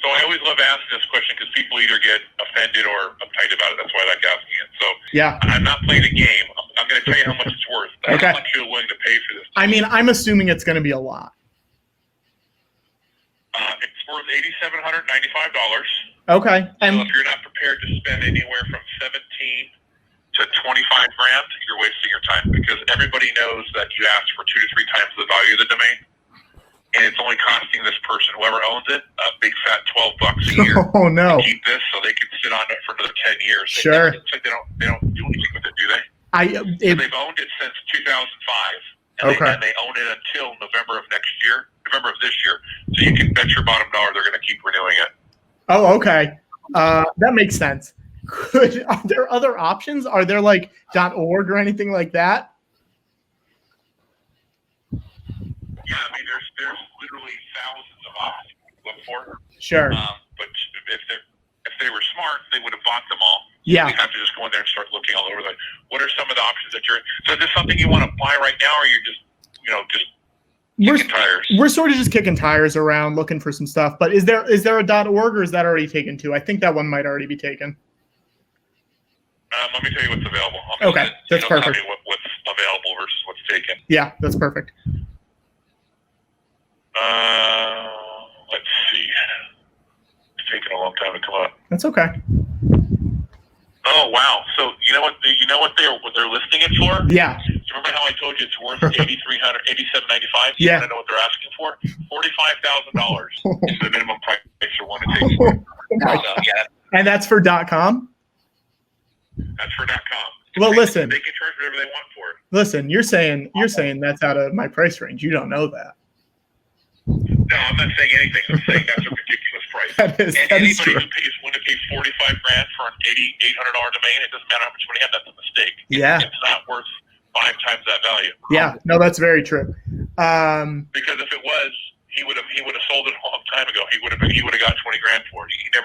So I always love asking this question because people either get offended or uptight about it. That's why I like asking it. So Yeah. I'm not playing a game. I'm going to tell you how much it's worth. Okay. How much you're willing to pay for this. I mean, I'm assuming it's going to be a lot. It's worth $8,795. Okay. So if you're not prepared to spend anywhere from 17 to 25 grand, you're wasting your time, because everybody knows that you asked for 2 to 3 times the value of the domain, and it's only costing this person, whoever owns it, a big fat $12 a year. Oh no! To keep this so they can sit on it for another 10 years. Sure. It's like they don't do anything with it, do they? They've owned it since 2005, and they own it until November of this year. So you can bet your bottom dollar they're going to keep renewing it. Oh, okay. That makes sense. Are there other options? Are there like .org or anything like that? Yeah, I mean, there's literally thousands of options to look for. Sure. But if they were smart, they would have bought them all. Yeah. You have to just go in there and start looking all over. Like, what are some of the options that you're? So is this something you want to buy right now, or you're just kicking tires? We're sort of just kicking tires around, looking for some stuff. But is there a .org, or is that already taken too? I think that one might already be taken. Let me tell you what's available. Okay, that's perfect. Tell me what's available versus what's taken. Yeah, that's perfect. Let's see. It's taking a long time to come up. That's okay. Oh wow! So you know what they're listing it for? Yeah. Do you remember how I told you it's worth $8,795? Yeah. You want to know what they're asking for? $45,000 is the minimum price they're wanting to take for it. So, yeah, And that's for .com? that's for .com. Well, listen. They can charge whatever they want for it. Listen, you're saying that's out of my price range. You don't know that. No, I'm not saying anything. I'm saying that's a ridiculous price. That is Anybody true. who pays willing to pay $45 grand for an $800 domain, it doesn't matter how much money you have. That's a mistake. Yeah. It's not worth 5 times that value. Yeah, no, that's very true. Because if it was, he would have sold it a long time ago. He would have got 20 grand for it. He's not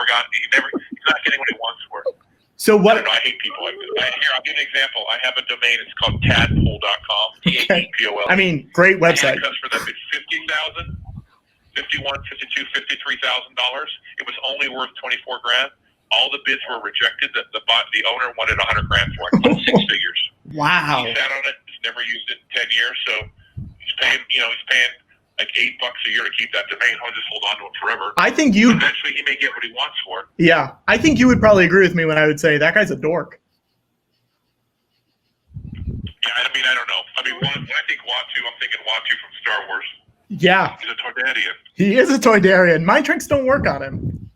getting what he wants for it. So I what? don't know, I hate people like this. Here, I'll give you an example. I have a domain. It's called tadpole.com. T-A-D-P-O-L. I mean, great website. And for them, it's $50,000, $51,000, $52,000, $53,000. It was only worth 24 grand. All the bids were rejected. The owner wanted 100 grand for it. 6 figures. Wow. He sat on it. He's never used it in 10 years. So he's paying like $8 a year to keep that domain. I'll just hold on to it forever. I think you. Eventually, he may get what he wants for it. Yeah, I think you would probably agree with me when I would say that guy's a dork. Yeah, I mean, I don't know. I mean, when I think Watu, I'm thinking Watu from Star Wars. Yeah, He's a Toydarian. he is a Toydarian. Mind tricks don't work on him.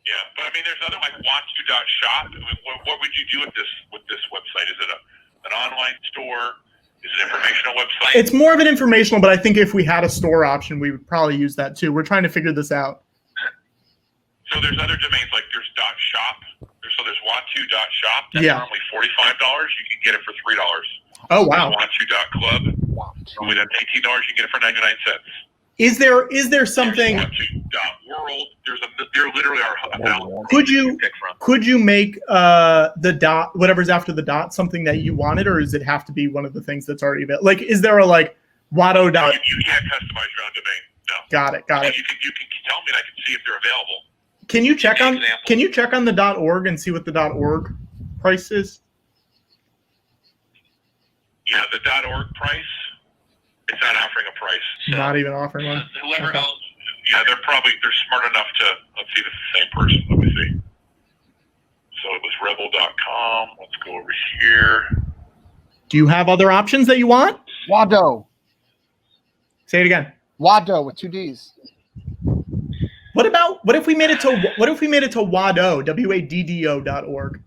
Yeah, but I mean, there's other like Watu.shop. What would you do with this website? Is it an online store? Is it an informational website? It's more of an informational, but I think if we had a store option, we would probably use that too. We're trying to figure this out. So there's other domains like there's .shop. There's Watu.shop. That's normally $45. You can get it for $3. Oh wow. Watu.club. Normally that's $18. You can get it for 99 cents. Is there something? Watu.world. There literally are a thousand. Could you make the dot, whatever's after the dot, something that you wanted, or does it have to be one of the things that's already available? Like, is there a like Watto dot? You can't customize your own domain. No. Got it. You can tell me, and I can see if they're available. Can you check on the .org and see what the .org price is? Yeah, the .org price. It's not offering a price. So Not even offering one. Whoever else, yeah, they're smart enough to. Let's see if it's the same person. Let me see. So it was rebel.com. Let's go over here. Do you have other options that you want? Wado. Say it again. Wado with 2 Ds. What if we made it to Wado, WADDO.org?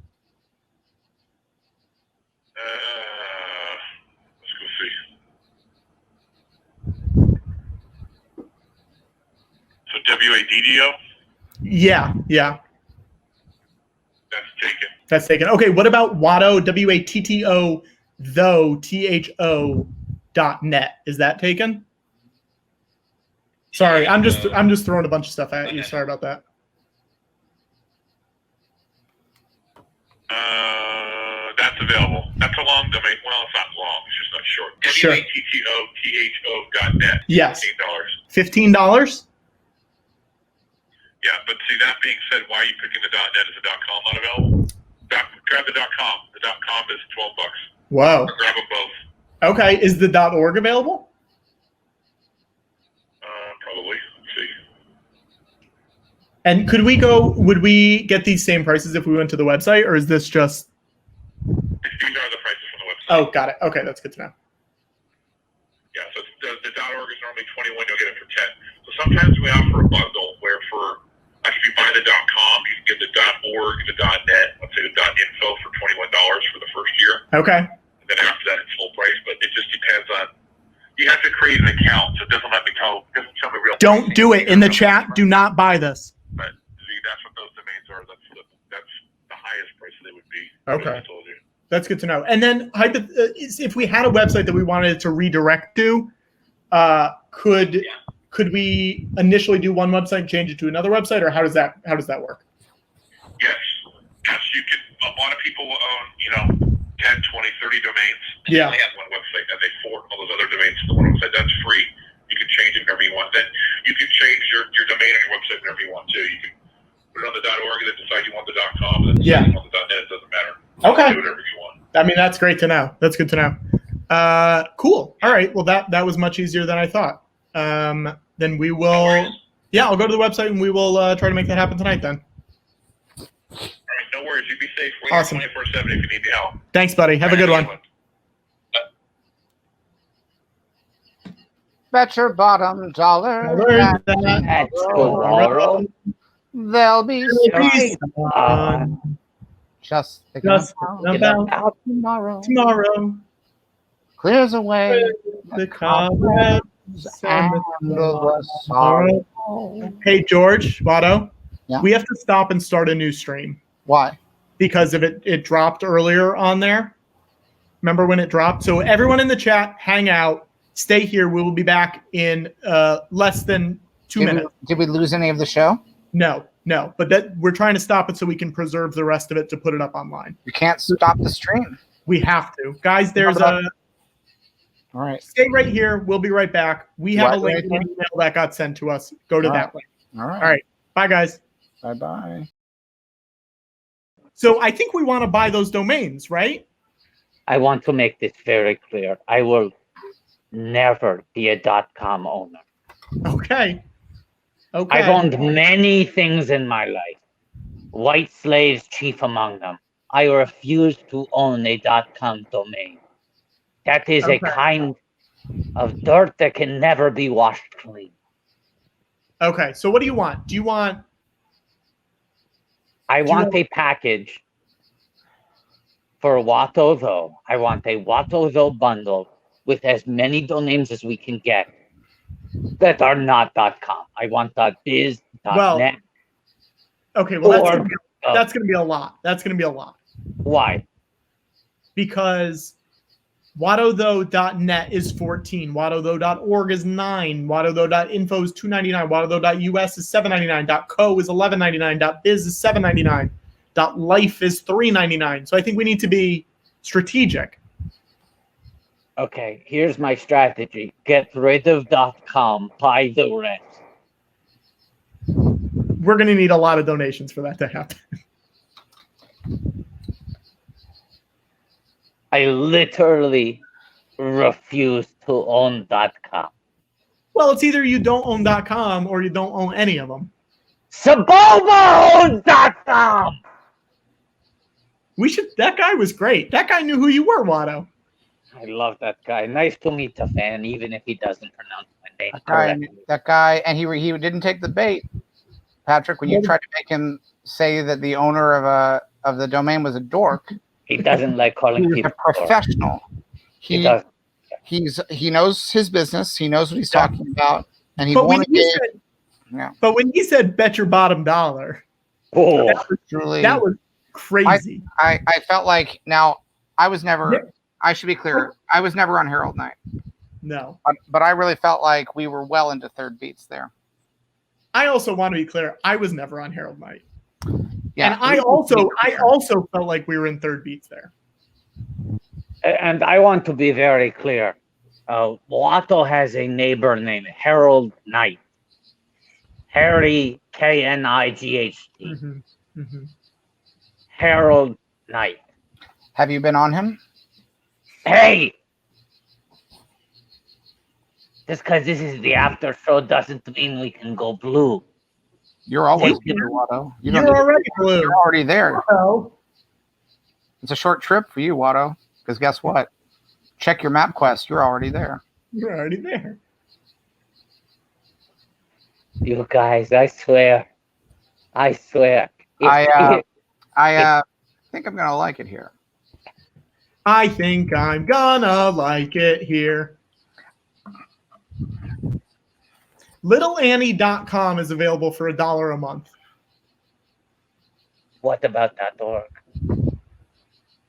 Let's go see. So WADDO? Yeah. That's taken. Okay, what about Watto, WATTO, THO.net? Is that taken? Sorry, I'm just throwing a bunch of stuff at you. Sorry about that. That's available. That's a long domain. Well, it's not long. It's just not short. Sure. WATTO.net. Yes. $15. $15? Yeah, but see, that being said, why are you picking the .net? Is the .com not available? Grab the .com. The .com is $12. Whoa. Or grab them both. Okay. Is the .org available? Probably. Let's see. And would we get these same prices if we went to the website, or is this just? These are the prices from the website. Oh, got it. Okay, that's good to know. Yeah, so the .org is normally 21. You'll get it for 10. So sometimes we offer a bundle where if you buy the .com, you can get the .org, the .net, let's say the .info for $21 for the first year. Okay. And then after that, it's full price. But it just depends on. You have to create an account, so it doesn't let me tell. Doesn't tell me real. Don't do it in the chat. Do not buy this. But see, that's what those domains are. That's the highest price they would be. Okay. I told you. That's good to know. And then, if we had a website that we wanted to redirect to, could we initially do one website and change it to another website, or how does that work? Yes, you can. A lot of people own, 10, 20, 30 domains. Yeah. They have one website and they fork all those other domains to one website. That's free. You can change it whenever you want. Then you can change your domain on your website whenever you want to. You can put it on the .org and then decide you want the .com and then decide you want the .net. It doesn't matter. Okay. Do whatever you want. I mean, that's great to know. That's good to know. Cool. All right. Well, that was much easier than I thought. Then we will. Yeah, I'll go to the website and we will try to make that happen tonight. Then. All right. No worries. You be safe. We're Awesome. 24/7 if you need the help. Thanks, buddy. Have a good one. Bet your bottom dollar Dollar that That's tomorrow. there'll be Peace. just Just about about tomorrow. tomorrow. Clears away The cobwebs and the sorrow. Hey, George, Votto, Yeah? we have to stop and start a new stream Why? because of it dropped earlier on there. Remember when it dropped? So everyone in the chat, hang out, stay here. We will be back in less than 2 minutes. Did we lose any of the show? No, but that we're trying to stop it so we can preserve the rest of it to put it up online. You can't stop the stream. We have to. Guys, there's All right. stay right here. We'll be right back. We have a What, link right in the here? email that got sent to us. Go to All that right. link. All right. All right. Bye, guys. Bye-bye. So I think we want to buy those domains, right? I want to make this very clear. I will never be a .com owner. Okay. I've owned many things in my life. White slaves chief among them. I refuse to own a .com domain. That is a kind of dirt that can never be washed clean. Okay. So what do you want? Do you want? I want a package for Watto-Tho. I want a Watto-Tho bundle with as many domains as we can get that are not .com. I want .biz, Well, .net. Okay. Well, that's Or- gonna be a lot. That's gonna be a lot Why? because watto-tho.net is 14. Watto-tho.org is 9. Watto-tho.info is $2.99. Watto-tho.us is $7.99. .co is $11.99. .biz is $7.99. .life is $3.99. So I think we need to be strategic. Okay, here's my strategy. Get rid of .com, buy the rest. We're going to need a lot of donations for that to happen. I literally refuse to own .com. Well, it's either you don't own .com or you don't own any of them. Saboba owns .com! That guy was great. That guy knew who you were, Watto. I love that guy. Nice to meet the fan, even if he doesn't pronounce my name correctly. That guy, and he didn't take the bait, Patrick. When you tried to make him say that the owner of the domain was a dork, He doesn't like calling he's people a professional. He does. He knows his business. He knows what he's talking about, and he But when wanted he said bet your bottom dollar, Oh, that was crazy. I felt like now I was never. I should be clear. I was never on Herald Night. No. But I really felt like we were well into third beats there. I also want to be clear. I was never on Herald Night. Yeah. And I also felt like we were in third beats there. and I want to be very clear. Watto has a neighbor named Harold Knight. Harry, Knight. Mm-hmm. Harold Knight. Have you been on him? Hey! Just because this is the after show doesn't mean we can go blue. You're always Take blue, Watto. You're already blue. You're already there. Oh, It's a short trip for you, Watto. Because guess what? Check your map quest. You're already there. you're already there. You guys, I swear. I think I'm gonna like it here. I think I'm gonna like it here. LittleAnnie.com is available for $1 a month. What about .org?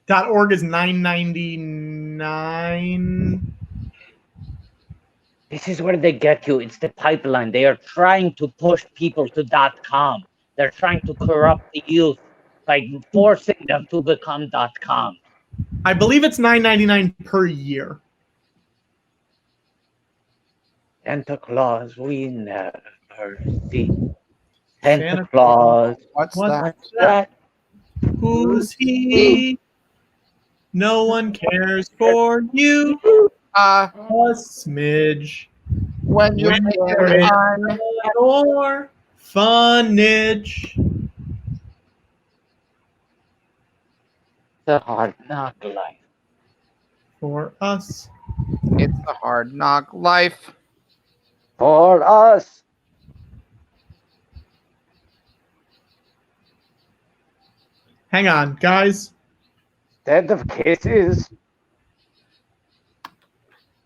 .org is $9.99. This is where they get you. It's the pipeline. They are trying to push people to .com. They're trying to corrupt the youth by forcing them to become .com. I believe it's $9.99 per year. Santa Claus, we never see. Santa Claus. What's that? that? Who's he? No one cares for you. A smidge. When you're Winter is on your funnage. The hard knock life. For us. It's the hard knock life. For us. Hang on, guys. Instead of kisses,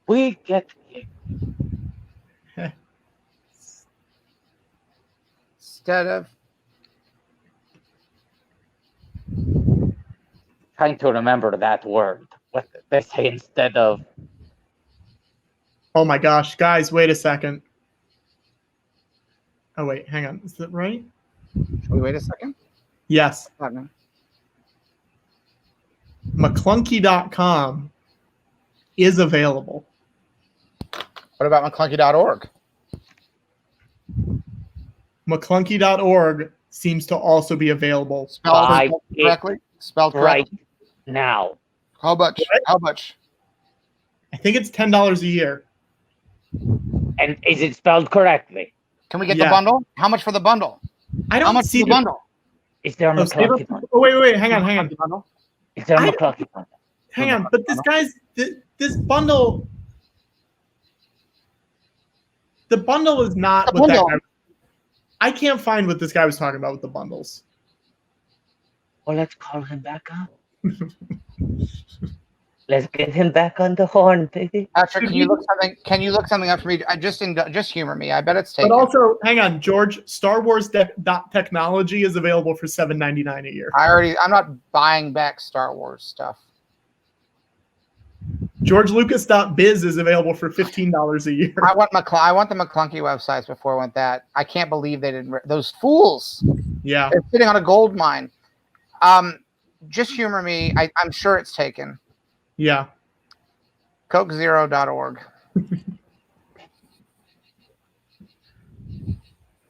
we get kicked. Instead of Trying to remember that word. What they say instead of. Oh my gosh, guys, wait a second. Oh wait, hang on. Is that right? should we wait a second? Yes. What McClunkey.com is available. about McClunkey.org? McClunkey.org seems to also be available. Buy Spelled it correctly? Spelled right correctly? now. How much? What? How much? I think it's $10 a year. And is it spelled correctly? Can we get Yeah. the bundle? How much for the bundle? I How don't much see for the bundle? Is there a Oh, save McClunkey up- bundle? oh, wait, hang on. The bundle? Is there a I- McClunkey bundle? Hang on, but this bundle, the bundle is not The what that bundle. guy. I can't find what this guy was talking about with the bundles. Well, let's call him back up. Let's get him back on the horn, baby. Patrick, can you look something? Can you look something up for me? Just humor me. I bet it's taken. But also, hang on, George. Star Wars Technology is available for $7.99 a year. I'm not buying back Star Wars stuff. GeorgeLucas.biz is available for $15 a year. I want the McClunky websites before I went that. I can't believe they didn't. Those fools. Yeah. They're sitting on a gold mine. Just humor me. I'm sure it's taken. Yeah. CokeZero.org.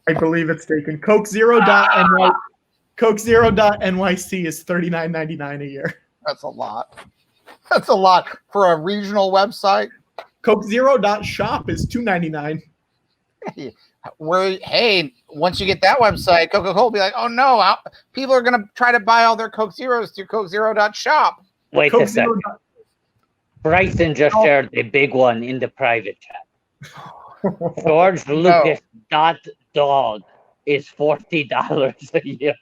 I believe it's taken. CokeZero.NY CokeZero.NYC is $39.99 a year. That's a lot. That's a lot for a regional website. CokeZero.shop is $2.99. Hey, once you get that website, Coca-Cola will be like, oh no, people are going to try to buy all their Coke Zeros through CokeZero.shop. Wait a second. Bryson just shared a big one in the private chat. George Lucas .dog is $40 a year.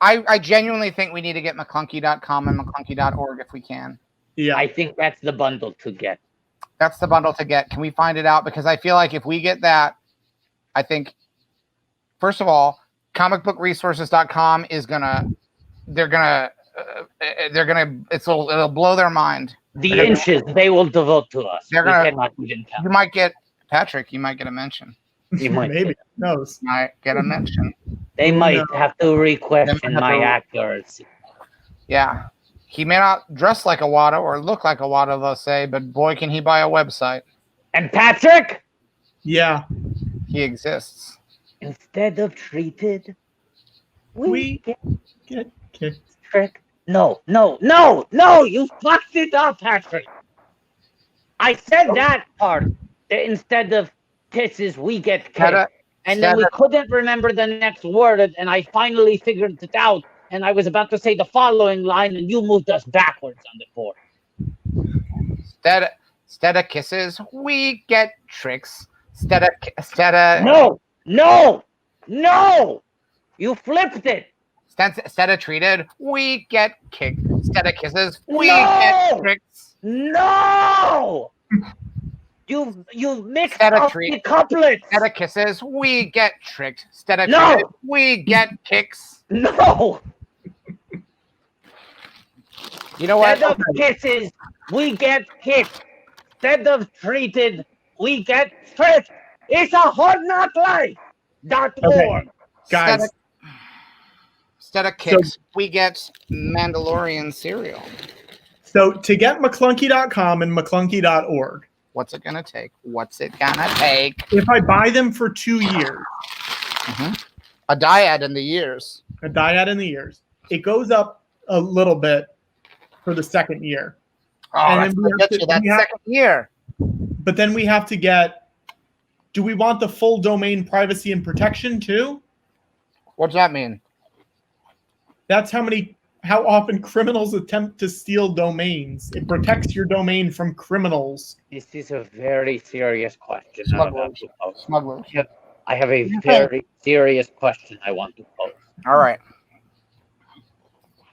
I genuinely think we need to get McClunky.com and McClunky.org if we can. Yeah. I think that's the bundle to get. That's the bundle to get. Can we find it out? Because I feel like if we get that, I think, first of all, comicbookresources.com is it'll blow their mind. The inches they will devote to us. They're We gonna- cannot even count. You might get, Patrick, you might get a mention. You might Maybe. Who knows? Might get a mention. They might have to re-question They might my have to- accuracy. Yeah. He may not dress like a Watto or look like a Watto, they'll say, but boy, can he buy a website. And Patrick, Yeah. He exists. instead of treated, We get get kicked. tricked. No, you fucked it up, Patrick. I said that part. That instead of kisses, we get kissed. And then we couldn't remember the next word, and I finally figured it out. And I was about to say the following line, and you moved us backwards on the board. Instead of kisses, we get tricks. Instead of No! You flipped it. Instead of treated, we get kicked. Instead of kisses, we get tricks. No! You mixed up the couplets. Instead of kisses, we get tricked. Instead of treated, we get kicks. No! You know what? Instead of kisses, we get kicked. Instead of treated, we get tricked. It's a hard knock life.org. Okay. Guys. Instead of kicks, we get Mandalorian cereal. So to get McClunkey.com and McClunkey.org. What's it going to take? What's it going to take? If I buy them for 2 years. A dyad in the years. A dyad in the years. It goes up a little bit for the second year. Oh, and then second year. But then we have to get, do we want the full domain privacy and protection too? What does that mean? That's how often criminals attempt to steal domains. It protects your domain from criminals. This is a very serious question. Smugglers. I have a very serious question I want to pose. All right.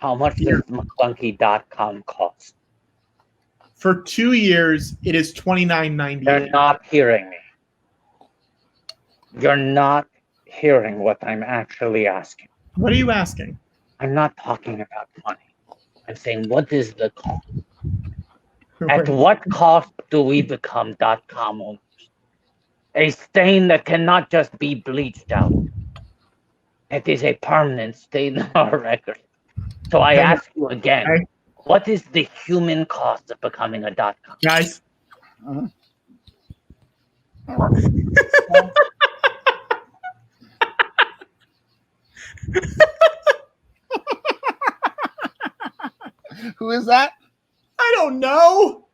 How much does McClunkey.com cost? For 2 years, it is $29.98. You're not hearing me. You're not hearing what I'm actually asking. What are you asking? I'm not talking about money. I'm saying, what is the cost? At what cost do we become .com owners? A stain that cannot just be bleached out. It is a permanent stain on our record. So I ask you again, what is the human cost of becoming a .com? Guys. Who is that? I don't know.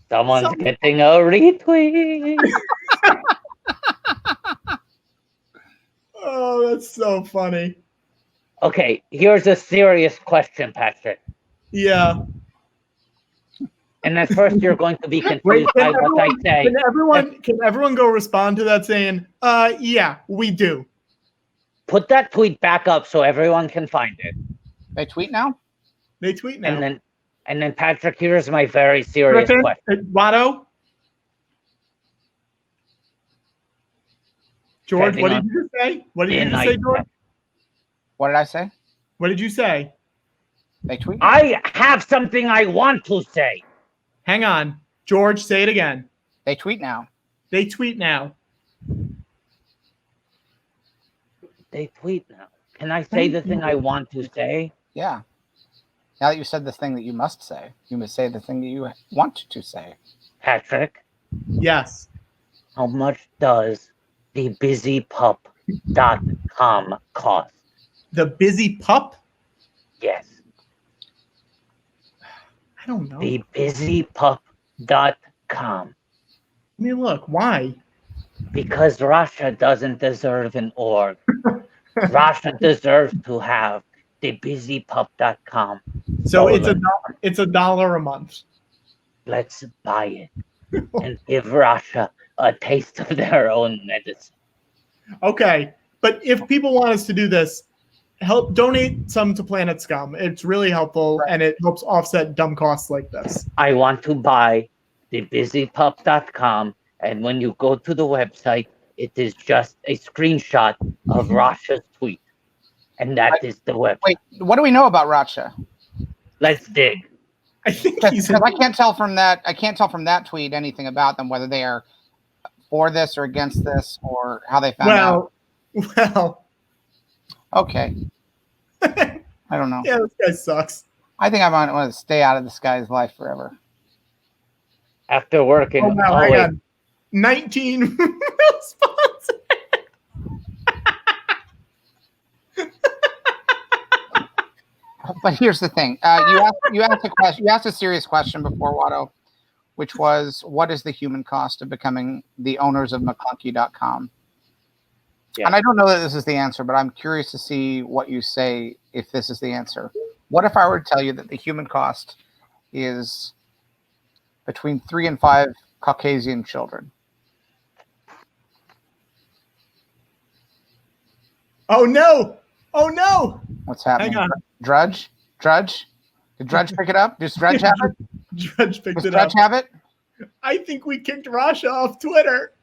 Someone's getting a retweet. Oh, that's so funny. Okay, here's a serious question, Patrick. Yeah. And at first you're going to be confused by what I say. Can everyone go respond to that saying, yeah, we do. Put that tweet back up so everyone can find it. They tweet now? They tweet now. And then Patrick, here's my very serious question. Watto? George, what did you say? What did you say, George? What did I say? What did you say? They tweet? I have something I want to say. Hang on. George, say it again. They tweet now. They tweet now. They tweet now. Can I say the thing I want to say? Yeah. Now that you said the thing that you must say, you must say the thing that you want to say. Patrick? Yes. How much does the busypup.com cost? The Busy Pup? Yes. I don't know. The busypup.com. Let me look. Why? Because Russia doesn't deserve an org. Russia deserves to have the busypup.com. So it's $1 a month. Let's buy it and give Russia a taste of their own medicine. Okay, but if people want us to do this, help donate some to Planet Scum. It's really helpful, and it helps offset dumb costs like this. I want to buy the busypup.com, and when you go to the website, it is just a screenshot of Russia's tweet, and that is the website. Wait, what do we know about Russia? Let's dig. I think because I can't tell from that. I can't tell from that tweet anything about them, whether they are for this or against this, or how they found out. Well. Okay. I don't know. Yeah, this guy sucks. I think I might want to stay out of this guy's life forever. After working, hang on. 19 responses. But here's the thing. You asked a question. You asked a serious question before, Watto, which was, what is the human cost of becoming the owners of McClunkey.com? Yeah. And I don't know that this is the answer, but I'm curious to see what you say if this is the answer. What if I were to tell you that the human cost is between 3 and 5 Caucasian children? Oh no! Oh no! What's happening? Hang on. Drudge? Did Drudge pick it up? Does Drudge have it? Drudge picked Does it Drudge up. have it? I think we kicked Rasha off Twitter.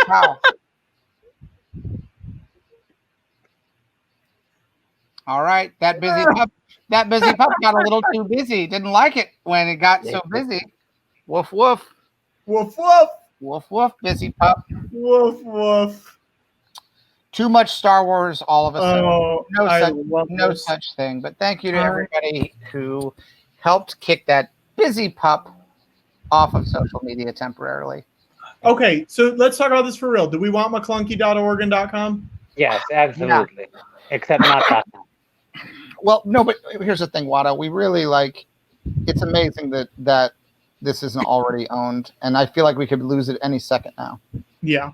Wow. All right. That busy pup got a little too busy. Didn't like it when it got so busy. Woof, woof. Woof woof. Woof, woof, busy pup. Woof woof. Too much Star Wars all of a sudden. Oh, No such thing. But thank you to everybody who helped kick that busy pup off of social media temporarily. Okay, so let's talk about this for real. Do we want McClunkey.Oregon.com? Yes, absolutely. Yeah. Except not that. Well, no, but here's the thing, Watto. We really it's amazing that this isn't already owned, and I feel like we could lose it any second now. Yeah.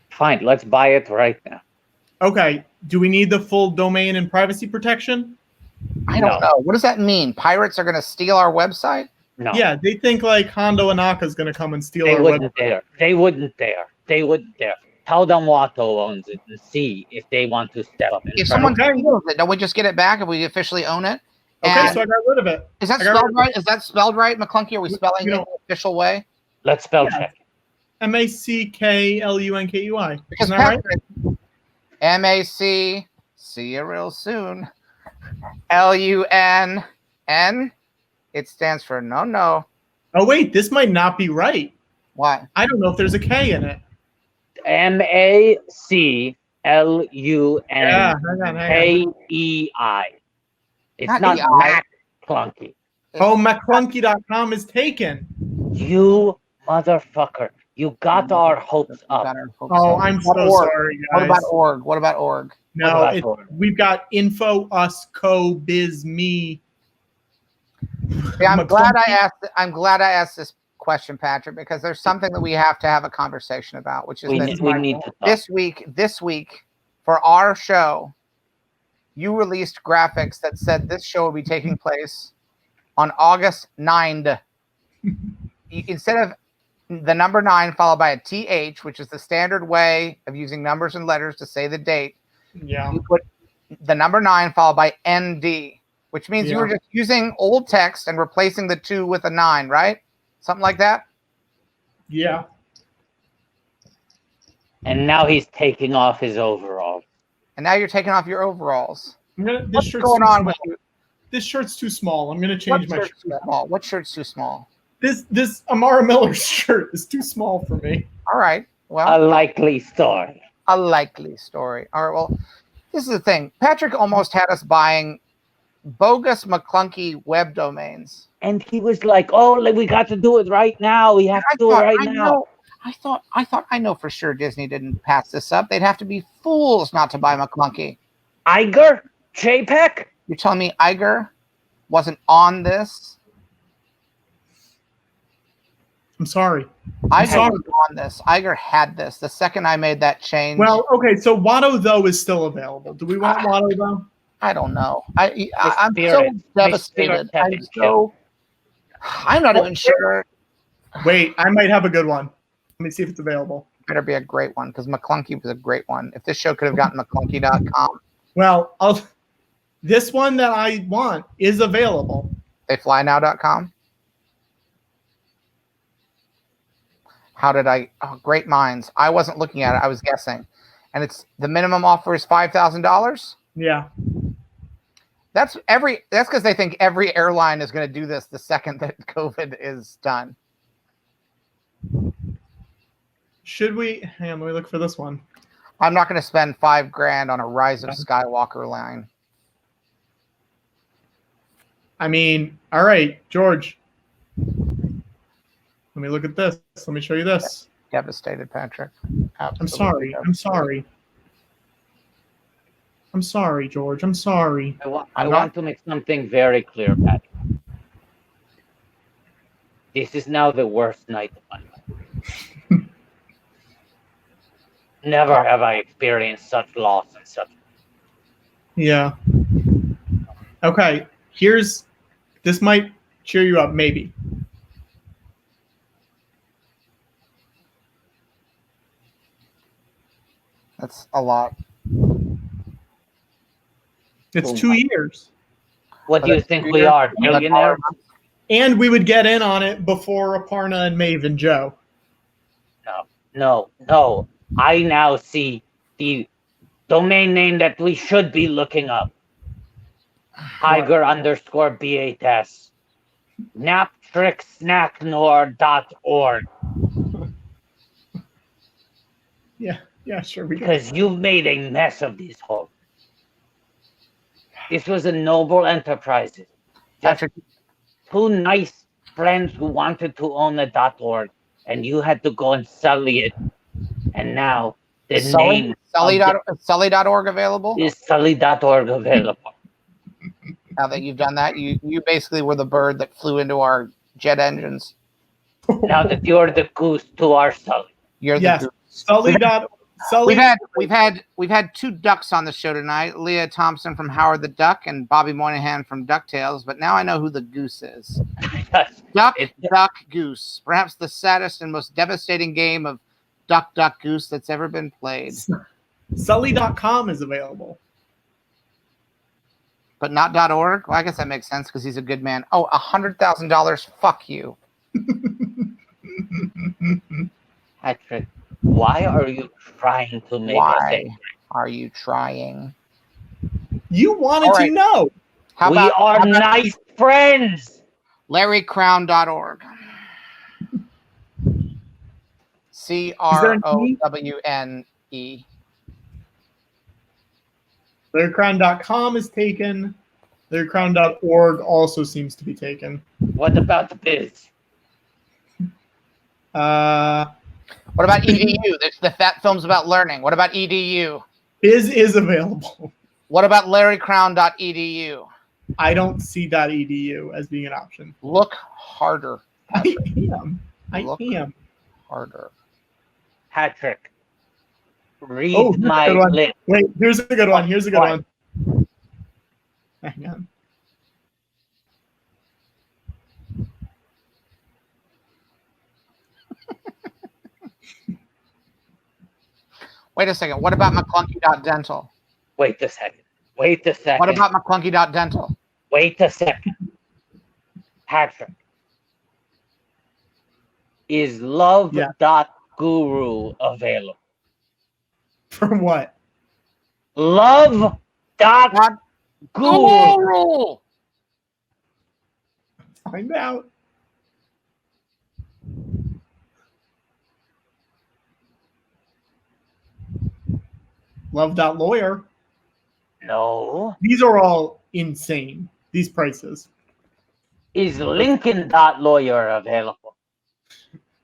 Fine, let's buy it right now. Okay. Do we need the full domain and privacy protection? I don't know. What does that mean? Pirates are going to steal our website? No. Yeah, they think like Hondo Anaka is going to come and steal our website. They wouldn't dare. Tell them Watto owns it and see if they want to step up. If someone steals it, don't we just get it back if we officially own it? Okay, so I got rid of it. Is that spelled right? Is that spelled right, McClunkey? Are we spelling it the official way? Let's spell check. MACKLUNKUI. Because isn't that right? MAC, see you real soon. LUNN, it stands for no. Oh, wait, this might not be right. Why? I don't know if there's a K in it. MACLUNKEI. It's not McClunkey. Oh, McClunkey.com is taken. You motherfucker. You got our hopes up. I'm so sorry, guys. What about org? No, we've got info, us, co, biz, me. Yeah, I'm glad I asked this question, Patrick, because there's something that we have to have a conversation about, which is this week for our show, you released graphics that said this show will be taking place on August 9th. Instead of the number 9 followed by a TH, which is the standard way of using numbers and letters to say the date. Yeah. You put the number 9 followed by ND, which means you were just using old text and replacing the 2 with a 9, right? Something like that? Yeah. And now he's taking off his overalls. And now you're taking off your overalls. What's going on with you? This shirt's too small. I'm going to change my shirt. What shirt's too small? This Amara Miller shirt is too small for me. All right. Well, a likely story. All right. Well, this is the thing. Patrick almost had us buying bogus McClunkey web domains. And he was like, "Oh, we got to do it right now. We have to do it right now." I know for sure Disney didn't pass this up. They'd have to be fools not to buy McClunkey. Iger? JPEG? You're telling me Iger wasn't on this? I'm sorry. Iger was on this. Iger had this. The second I made that change. Well, okay, so Watto, though, is still available. Do we want Watto, though? I don't know. I'm so devastated. I'm not even sure. Wait, I might have a good one. Let me see if it's available. Better be a great one, because McClunkey was a great one. If this show could have gotten McClunkey.com. Well, this one that I want is available. Theyflynow.com. How did I? Oh, great minds. I wasn't looking at it. I was guessing. And it's the minimum offer is $5,000. Yeah. That's because they think every airline is going to do this the second that COVID is done. Should we? Hang on, let me look for this one. I'm not going to spend $5,000 on a Rise of Skywalker line. I mean, all right, George. Let me look at this. Let me show you this. Devastated, Patrick. I'm sorry. I'm sorry, George. I'm sorry. I want to make something very clear, Patrick. This is now the worst night of my life. Never have I experienced such loss and such. Yeah. Okay. This might cheer you up, maybe. That's a lot. It's 2 years. What do you think we are, millionaires? And we would get in on it before Aparna and Maeve and Joe. No. I now see the domain name that we should be looking up. Tiger_B8S. naptricksnacknor.org. Yeah, sure. Because you've made a mess of these holes. This was a noble enterprise. Just two nice friends who wanted to own a .org, and you had to go and sully it. And now the name Sully.org available? Is Sully.org available? Now that you've done that, you basically were the bird that flew into our jet engines. Now that you're the goose to our Sully. You're the goose. Sully. We've had 2 ducks on the show tonight. Leah Thompson from Howard the Duck and Bobby Moynihan from DuckTales. But now I know who the goose is. Duck, goose. Perhaps the saddest and most devastating game of duck, goose that's ever been played. Sully.com is available. But not .org? Well, I guess that makes sense because he's a good man. Oh, $100,000. Fuck you. Patrick, why are you trying to make us angry? Are you trying? You wanted to know. We are nice friends. LarryCrown.org. CROWNE. LarryCrown.com is taken. LarryCrown.org also seems to be taken. What about the biz? What about EDU? The fat films about learning. What about EDU? Biz is available. What about LarryCrown.edu? I don't see .edu as being an option. Look harder. I am. Harder. Patrick, read my list. Wait, here's a good one. Hang on. Wait a second. What about McClunkey.dental? Wait a second. What about McClunkey.dental? Wait a second. Patrick, is love.guru available? For what? Love.guru. Find out. Love.lawyer. No. These are all insane. These prices. Is Lincoln.lawyer available?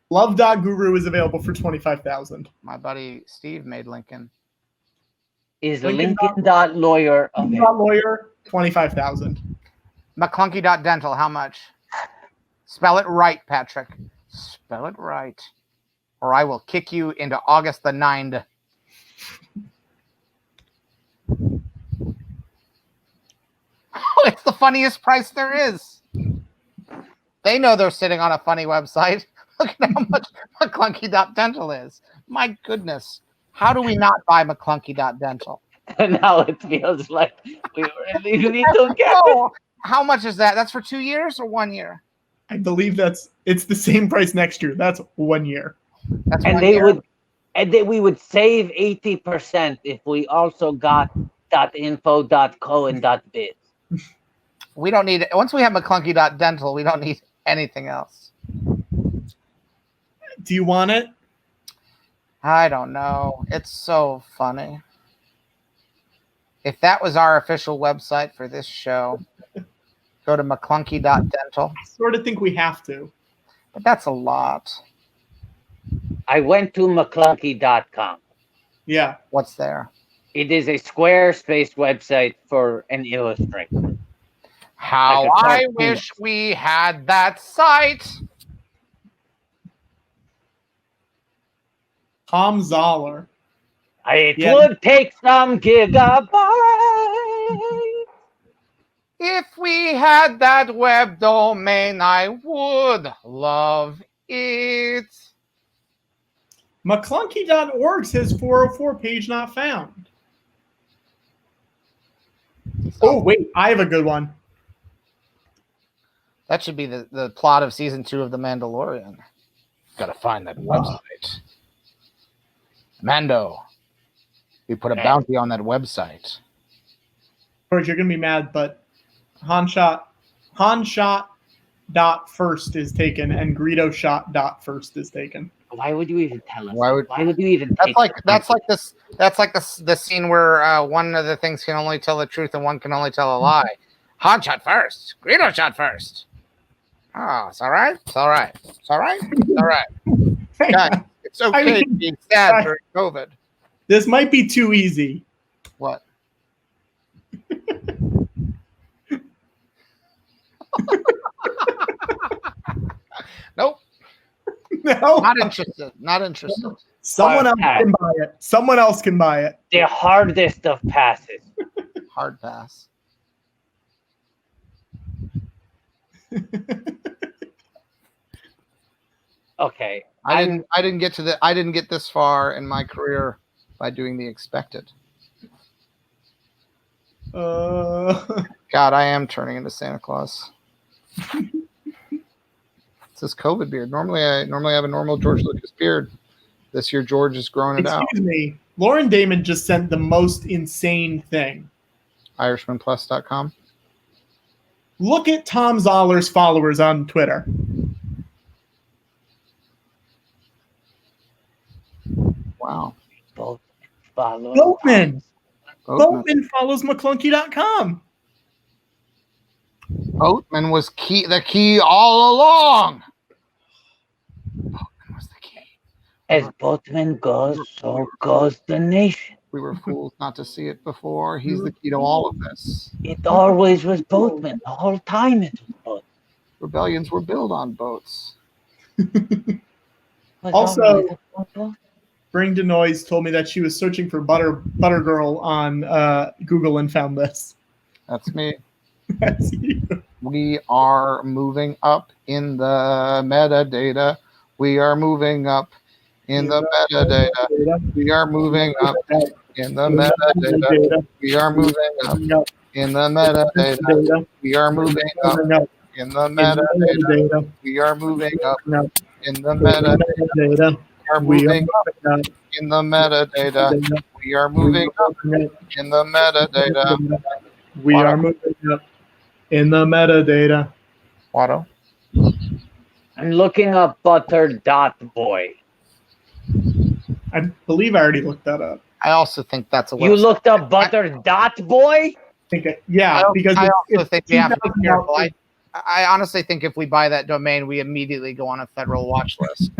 Love.guru is available for $25,000. My buddy Steve made Lincoln. Is Lincoln.lawyer available? Lawyer, $25,000. McClunkey.dental, how much? Spell it right, Patrick. Spell it right. Or I will kick you into August the 9th. It's the funniest price there is. They know they're sitting on a funny website. Look at how much McClunkey.dental is. My goodness. How do we not buy McClunkey.dental? And now it feels like we really need to get it. How much is that? That's for 2 years or 1 year? I believe it's the same price next year. That's 1 year. That's and 1 they year. we would save 80% if we also got .info, .co, and .biz. We don't need it. Once we have McClunkey.dental, we don't need anything else. Do you want it? I don't know. It's so funny. If that was our official website for this show, go to McClunkey.dental. I sort of think we have to. But that's a lot. I went to McClunkey.com. Yeah. What's there? It is a Squarespace website for an illustrator. How Like a I cartoon. wish we had that site. Tom Zoller. It Yeah. would take some gigabytes. If we had that web domain, I would love it. McClunkey.org says 404 page not found. Oh, wait. I have a good one. That should be the plot of season 2 of The Mandalorian. Gotta find that website. Mando. We put a bounty on that website. George, you're going to be mad, but Hanshot dot first is taken and Greedo shot dot first is taken. Why would you even tell us? Why would you even? That's like the scene where one of the things can only tell the truth and one can only tell a lie. Han shot first. Greedo shot first. Oh, it's all right. It's all right. It's all right. It's all right. Yeah, it's okay to be sad during COVID. This might be too easy. What? Nope. No. Not interested. Not interested. Someone else can buy it. Someone else can buy it. The hardest of passes. Hard pass. Okay. I didn't get this far in my career by doing the expected. God, I am turning into Santa Claus. It's this COVID beard. Normally I have a normal George Lucas beard. This year George is growing it out. Excuse me. Lauren Damon just sent the most insane thing. IrishmanPlus.com. Look at Tom Zoller's followers on Twitter. Wow. Boatman follows McClunkey.com. Boatman was the key all along. Boatman was the key. As Boatman goes, so goes the nation. We were fools not to see it before. He's the key to all of this. It always was Boatman. The whole time it was Boatman. Rebellions were built on boats. Also, Bring to Noise told me that she was searching for Butter Girl on Google and found this. That's me. That's you. We are moving up in the metadata. We are moving up in the metadata. We are moving up in the metadata. We are moving up in the metadata. We are moving up in the metadata. We are moving up in the metadata. We are moving up in the metadata. We are moving up in the metadata. We are moving up in the metadata. Watto? I'm looking up butter.boy. I believe I already looked that up. I also think that's a website. You looked up butter.boy? Yeah, because I also think we have to be careful. I honestly think if we buy that domain, we immediately go on a federal watch list.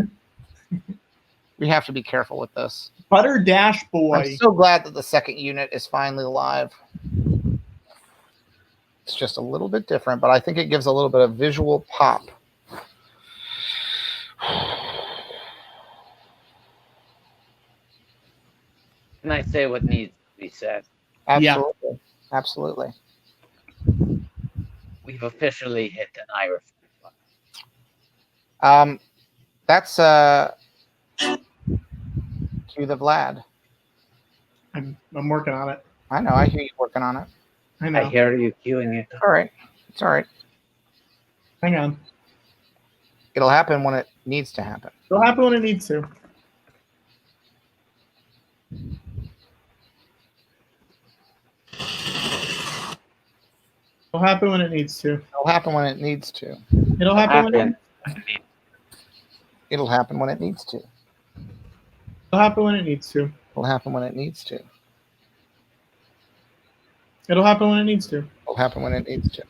We have to be careful with this. Butter-boy. I'm so glad that the second unit is finally live. It's just a little bit different, but I think it gives a little bit of visual pop. Can I say what needs to be said? Absolutely. Yeah. Absolutely. We've officially hit an Irish. That's cue the Vlad. I'm working on it. I know. I hear you working on it. I know. I hear you queuing it. All right. It's all right. Hang on. It'll happen when it needs to happen. It'll happen when it needs to. It'll happen when it needs to. It'll happen when it needs to. It'll happen when it It'll happen when it needs to. It'll happen when it needs to. It'll happen when it needs to. It'll happen when it needs to. It'll happen when it needs to.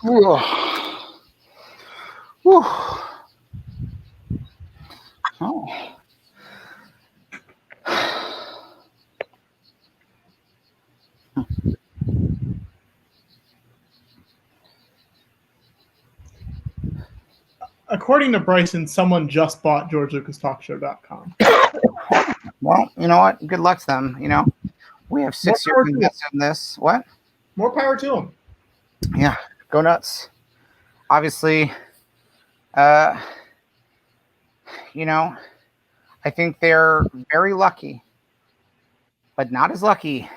Whew. Whew. Oh. According to Bryson, someone just bought GeorgeLucasTalkShow.com. Well, you know what? Good luck to them. You know, we have 6 years invested in this. What? More power to them. Yeah, go nuts. Obviously, you know, I think they're very lucky, but not as lucky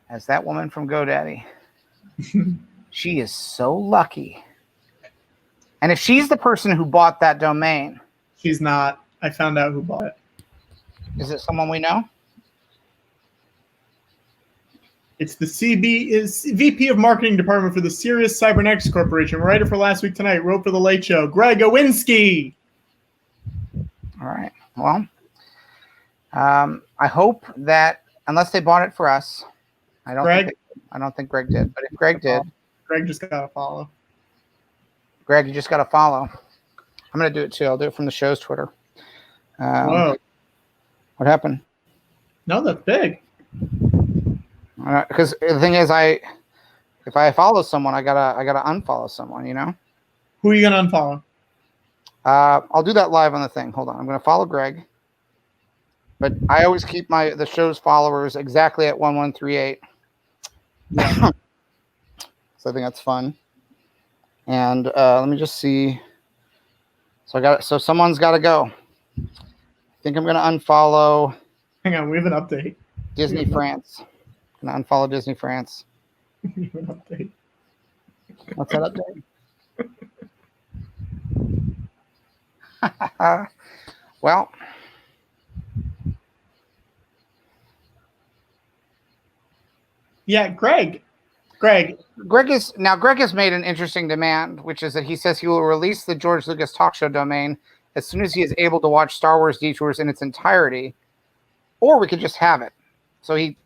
as that woman from GoDaddy. She is so lucky. And if she's the person who bought that domain, She's not. I found out who bought it. is it someone we know? It's the VP of Marketing Department for the Sirius Cybernetics Corporation. Writer for Last Week Tonight. Wrote for The Late Show. Greg Iwinski. All right. Well, I hope that unless they bought it for us, I don't think Greg did. But if Greg did, Greg just got to follow. Greg, you just got to follow. I'm going to do it too. I'll do it from the show's Twitter. Whoa. What happened? No, that's big. Because the thing is, if I follow someone, I gotta unfollow someone. You know. Who are you gonna unfollow? I'll do that live on the thing. Hold on. I'm gonna follow Greg, but I always keep the show's followers exactly at 1138. So I think that's fun. And let me just see. So someone's got to go. I think I'm gonna unfollow. Hang on, we have an update. Disney France. I'm gonna unfollow Disney France. We have an update. What's that update? Well, yeah, Greg has made an interesting demand, which is that he says he will release the George Lucas Talk Show domain as soon as he is able to watch Star Wars Detours in its entirety, or we could just have it. So he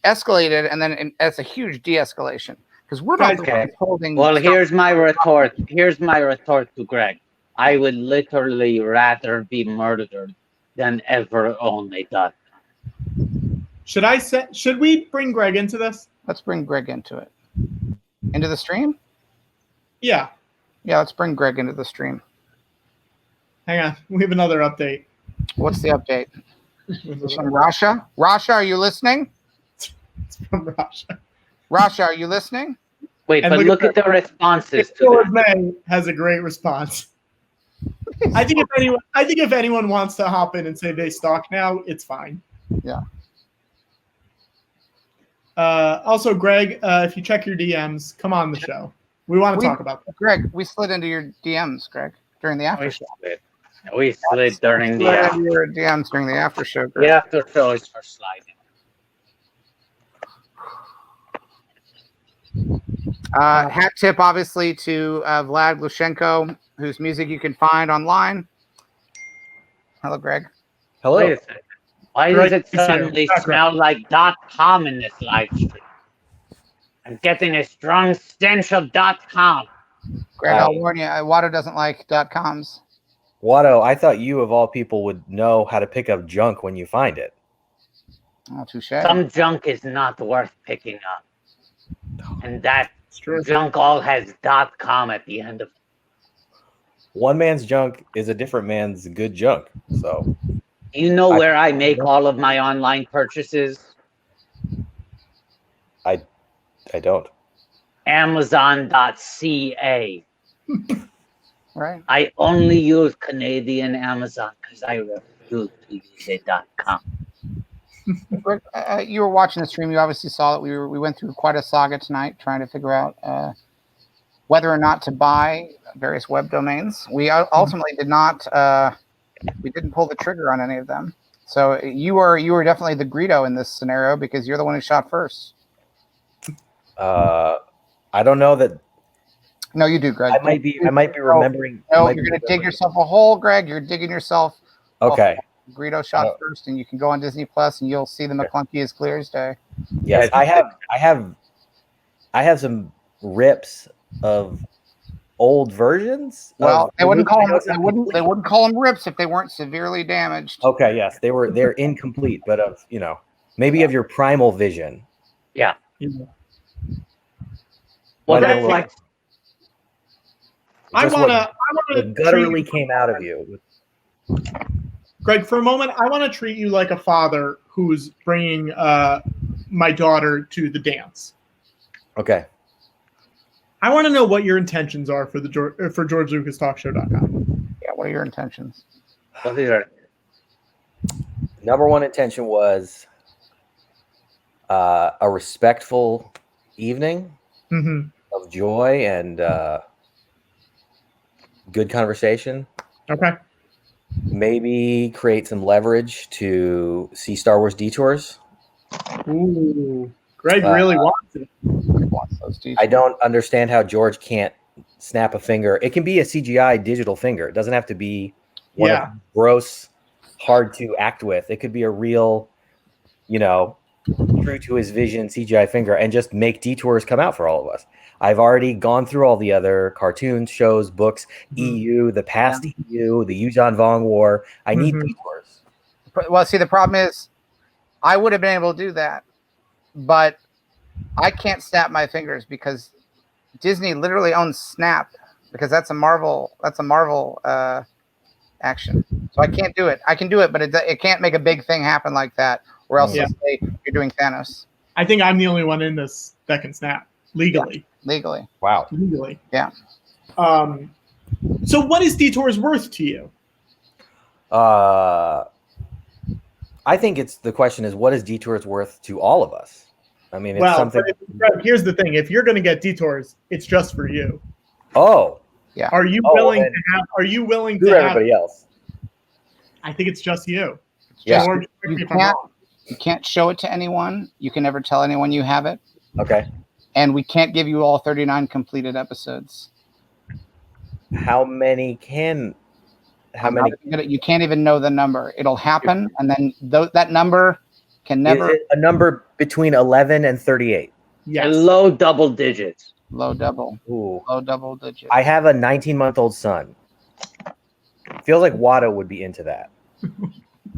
escalated, and then that's a huge de-escalation because we're not holding. Well, here's my retort. Here's my retort to Greg. I would literally rather be murdered than ever own a duck. Should we bring Greg into this? Let's bring Greg into it. Into the stream? Yeah. Yeah, let's bring Greg into the stream. Hang on. We have another update. What's the update? It's from Rasha. Rasha, are you listening? It's from Russia. Rasha, are you listening? Wait, And but look at the responses to George that. May has a great response. I think if anyone wants to hop in and say they stalk now, it's fine. Yeah. Also, Greg, if you check your DMs, come on the show. We want to talk about that. Greg, we slid into your DMs, Greg, during the after show. We slid during the Slid into your DMs during the after show, Greg. The after show is for sliding. Hat tip, obviously, to Vlad Glushenko, whose music you can find online. Hello, Greg. Hello. Wait a second. Why does it suddenly smell like .com in this live stream? I'm getting a strong stench of .com. Greg, I'll warn you, Watto doesn't like .coms. Watto, I thought you of all people would know how to pick up junk when you find it. Oh, touche. Some junk is not worth picking up. And that junk all has .com at the end of it. One man's junk is a different man's good junk. So, You know where I make all of my online purchases? I don't. Amazon.ca. Right. I only use Canadian Amazon because I refuse to use a .com. Greg, you were watching the stream. You obviously saw that we went through quite a saga tonight trying to figure out whether or not to buy various web domains. We ultimately did not. We didn't pull the trigger on any of them. So you were definitely the Greedo in this scenario because you're the one who shot first. I don't know that. No, you do, Greg. I might be remembering. No, you're going to dig yourself a hole, Greg. You're digging yourself. Okay. Greedo shot first, and you can go on Disney Plus, and you'll see the McClunkey as clear as day. Yes, I have some rips of old versions. Well, they wouldn't call them. They wouldn't call them rips if they weren't severely damaged. Okay, yes, they're incomplete, but of maybe of your primal vision. Yeah. Well, that's like. I want to gutturally came out of you. Greg, for a moment, I want to treat you like a father who's bringing my daughter to the dance. Okay. I want to know what your intentions are for GeorgeLucasTalkShow.com. Yeah, what are your intentions? Number one intention was a respectful evening of joy and good conversation. Okay. Maybe create some leverage to see Star Wars detours. Ooh, Greg really wants it. I don't understand how George can't snap a finger. It can be a CGI digital finger. It doesn't have to be one of gross, hard to act with. It could be a real, true to his vision CGI finger and just make detours come out for all of us. I've already gone through all the other cartoons, shows, books, EU, the past EU, the Yuuzhan Vong War. I need detours. Well, see, the problem is I would have been able to do that, but I can't snap my fingers because Disney literally owns Snap because that's a Marvel action. So I can't do it. I can do it, but it can't make a big thing happen like that, or else they'll say you're doing Thanos. I think I'm the only one in this that can snap legally. Yeah, legally. Wow. Legally. Yeah. So what is detours worth to you? I think the question is, what is detours worth to all of us? I mean, it's something. Fred, here's the thing: if you're going to get detours, it's just for you. Oh, yeah. Are you willing to have? Are you willing to everybody else? I think it's just you. Yeah. George, you can't show it to anyone. You can never tell anyone you have it. Okay. And we can't give you all 39 completed episodes. How many? You can't even know the number. It'll happen, and then that number can never. Is it a number between 11 and 38? Yes. Low double digits. Low double. Ooh. Low double digits. I have a 19-month-old son. Feels like Watto would be into that.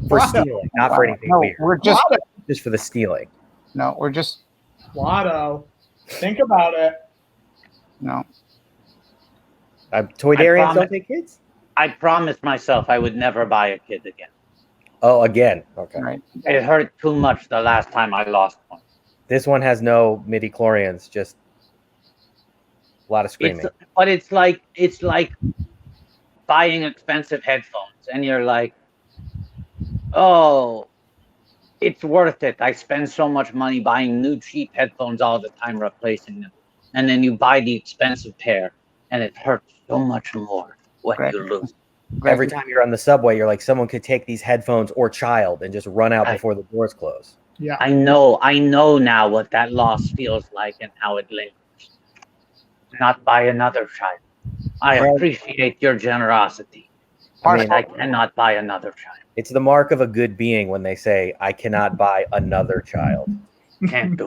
For stealing, not for anything No, weird. we're just Just for the stealing. no, we're just Watto. Think about it. no. Toydarians don't promise- take kids? I promised myself I would never buy a kid again. Oh, again. Okay. Right. It hurt too much the last time I lost one. This one has no midi-chlorians, just a lot of screaming. But it's like buying expensive headphones, and you're like, oh, it's worth it. I spend so much money buying new cheap headphones all the time, replacing them, and then you buy the expensive pair, and it hurts so much more when Right. you lose. Every time you're on the subway, you're like, someone could take these headphones or child and just run out Right. before the doors close. Yeah. I know now what that loss feels like and how it lingers. Not buy another child. I Right. appreciate your generosity. I mean, I cannot buy another child. it's the mark of a good being when they say, I cannot buy another child. Can't do.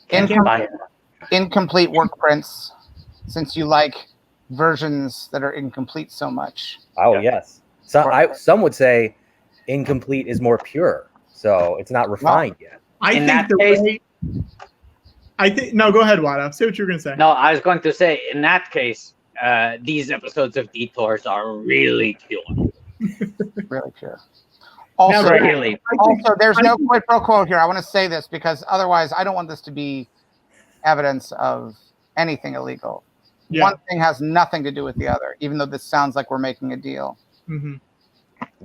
Income- Can't buy another. Incomplete work prints, since you like versions that are incomplete so much. Oh, Yeah. yes. Some would say incomplete is more pure. So it's not refined yet. I In think that the case- way. I think no. Go ahead, Watto. Say what you were gonna say. No, I was going to say, in that case, these episodes of Detours are really pure. Really pure. Also, Now, Really. I think- also, there's I no think- quid pro quo here. I want to say this because otherwise, I don't want this to be evidence of anything illegal. Yeah. One thing has nothing to do with the other, even though this sounds like we're making a deal. hmm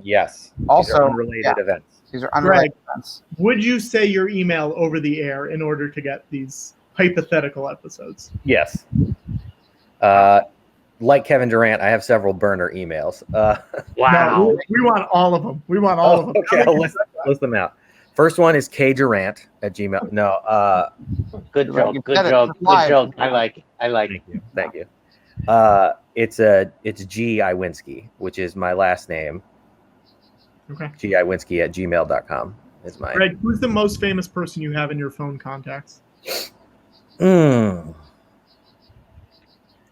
Yes. These Also, are unrelated yeah. events. These are unrelated events. Would you say your email over the air in order to get these hypothetical episodes? Yes. Like Kevin Durant, I have several burner emails. Wow. No, we want all of them. We want all of them. Okay, I'll list them out. First one is kdurant@gmail. No, Good Right, joke. you Good said it. joke. It's Good live. joke. I like it. I like it. thank you. It's G Iwinski, which is my last name. Okay. giwinski@gmail.com is mine. Greg, who's the most famous person you have in your phone contacts?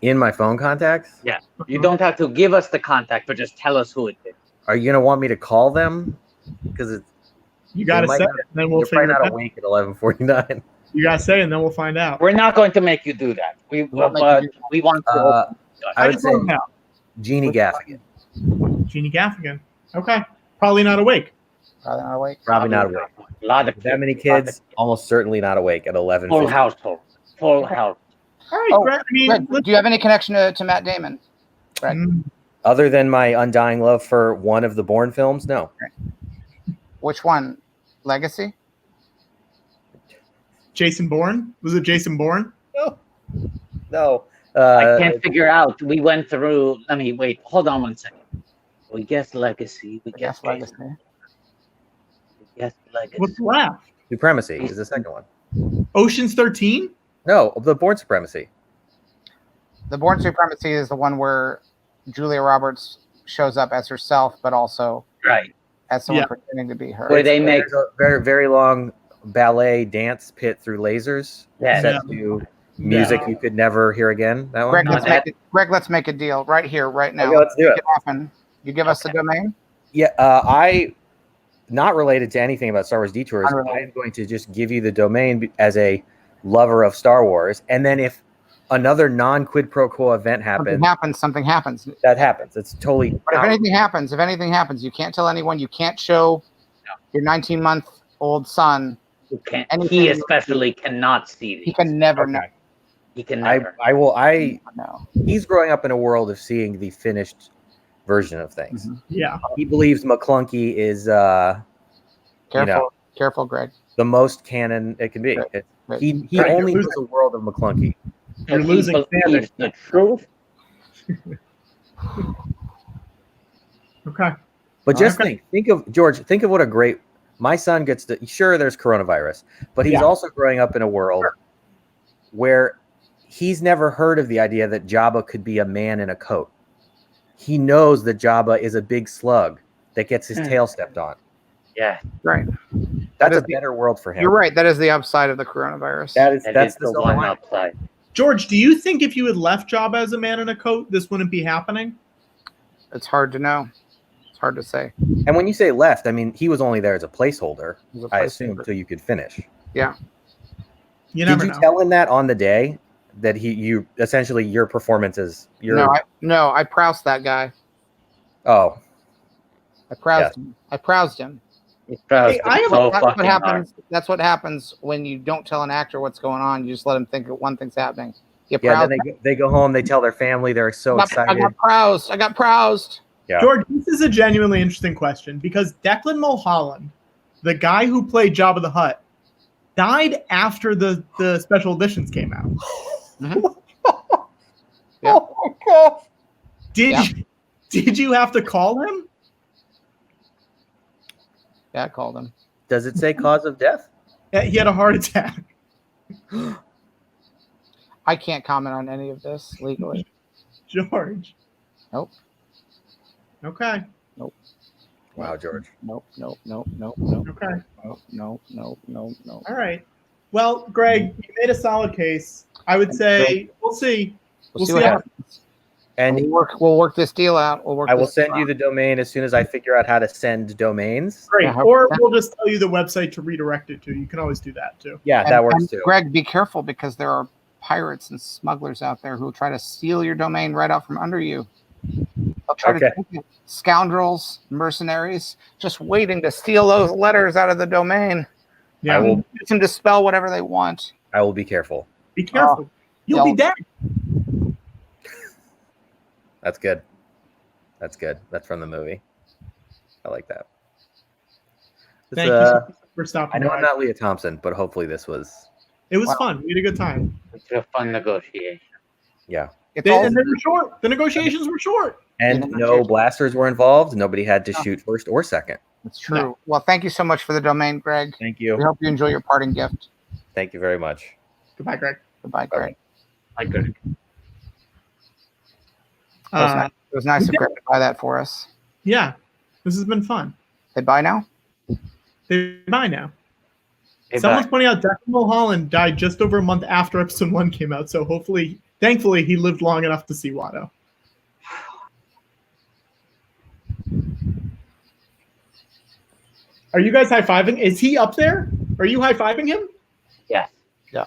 In my phone contacts? Yeah. You don't have to give us the contact, but just tell us who it is. Are you gonna want me to call them? Because You got to might say not- it, and then we'll they're probably figure it not out. awake at 11:49. You got to say it, and then we'll find out. We're not going to make you do that. We want to. I would say know now. Jeannie Gaffigan. Jeannie Gaffigan. Okay. Probably not awake. Probably not awake. Probably not awake. A lot of That many kids, almost certainly not awake at 11. Full household. Full house. All right, Oh, Greg. I mean, Greg, do you have any connection to Matt Damon? Greg? Other than my undying love for one of the Bourne films, no. Which one? Legacy? Jason Bourne? Was it Jason Bourne? No. I can't figure out. We went through. Let me wait. Hold on 1 second. We guessed Legacy. We guessed Legacy. We guessed Legacy. What's left? Supremacy is the second one. Ocean's 13? No, the Bourne Supremacy. The Born Supremacy is the one where Julia Roberts shows up as herself, but also Right. as someone Yeah. pretending to be her. Where they make. There's a very, very long ballet dance pit through lasers Yeah. set to music you could never hear again. That one? Greg, No, let's make a deal right here, right now. Okay, let's do it. Make it happen. You give us the domain? Yeah, I not related to anything about Star Wars Detours. Unrelated. I am going to just give you the domain as a lover of Star Wars, and then if another non-quid pro quo event happens, Something happens. that happens. It's totally. But if anything happens, you can't tell anyone. You can't show your 19-month-old son. You can't, anything- he especially cannot see these. He can never Okay. know. He can never. I will. No. He's growing up in a world of seeing the finished version of things. Mhm. Yeah. He believes McClunkey is Careful, careful, Greg. the most canon it can be. Right. Right. He Right, only you're knows a world of McClunkey. You're If he losing believes the truth. Okay. But just Okay. think of George. Think of what a great. My son gets to. Sure, there's coronavirus, but he's Yeah. also growing up in a world where he's never heard of the idea that Jabba could be a man in a coat. He knows that Jabba is a big slug that gets his tail stepped on. Yeah. Right. That's is a better world for him. You're right. That is the upside of the coronavirus. That's That's the the silver one lining. upside. George, do you think if you had left Jabba as a man in a coat, this wouldn't be happening? It's hard to know. hard to say. And when you say left, I mean he was only there as a placeholder. He's a I placeholder. assume so you could finish. Yeah. You Did never you know. tell him that on the day that you essentially your performance is your? No, I proused that guy. Oh, I proused him. I proused him. It's just I have so That's what fucking happens. hard. That's what happens when you don't tell an actor what's going on. You just let him think that one thing's happening. You yeah. prouse. Then they go home. They tell their family. They're so I excited. got proused. I got proused. Yeah. George, this is a genuinely interesting question because Declan Mulholland, the guy who played Jabba the Hutt, died after the special editions came out. Mhm. Yeah. Oh my god! Did you have to call him? Yeah, I called him. Does it say cause of death? He had a heart attack. I can't comment on any of this legally. George. Nope. Okay. Wow, George. Nope. Okay. No. All right. Well, Greg, you made a solid case. I would say we'll see. We'll see see what how- happens. And We'll work this deal out. I will send you the domain as soon as I figure out how to send domains. Great. Yeah, Or we'll just tell you the website to redirect it to. You can always do that too. Yeah, that works too. Greg, be careful because there are pirates and smugglers out there who will try to steal your domain right out from under you. They'll try to take it. Scoundrels, mercenaries, just waiting to steal those letters out of the domain. Yeah. Use them to spell whatever they want. I will be careful. Be careful. You'll be dead. That's good. That's good. That's from the movie. I like that. Thank you so much for stopping I know by. I'm not Leah Thompson, but hopefully this was. It was fun. We had a good time. It's a fun negotiation. Yeah. It's all, And they were short. The negotiations were short. And no blasters were involved. Nobody had to shoot first or second. it's true. Well, thank you so much for the domain, Greg. Thank you. We hope you enjoy your parting gift. Thank you very much. Goodbye, Greg. Goodbye, Greg. I could. It was nice of Greg to buy that for us. Yeah. This has been fun. They buy now? They bye now. Hey, Someone's bye. pointing out Declan Mulholland died just over a month after episode 1 came out, so thankfully, he lived long enough to see Watto. Are you guys high-fiving? Is he up there? Are you high-fiving him? Yes. Yeah.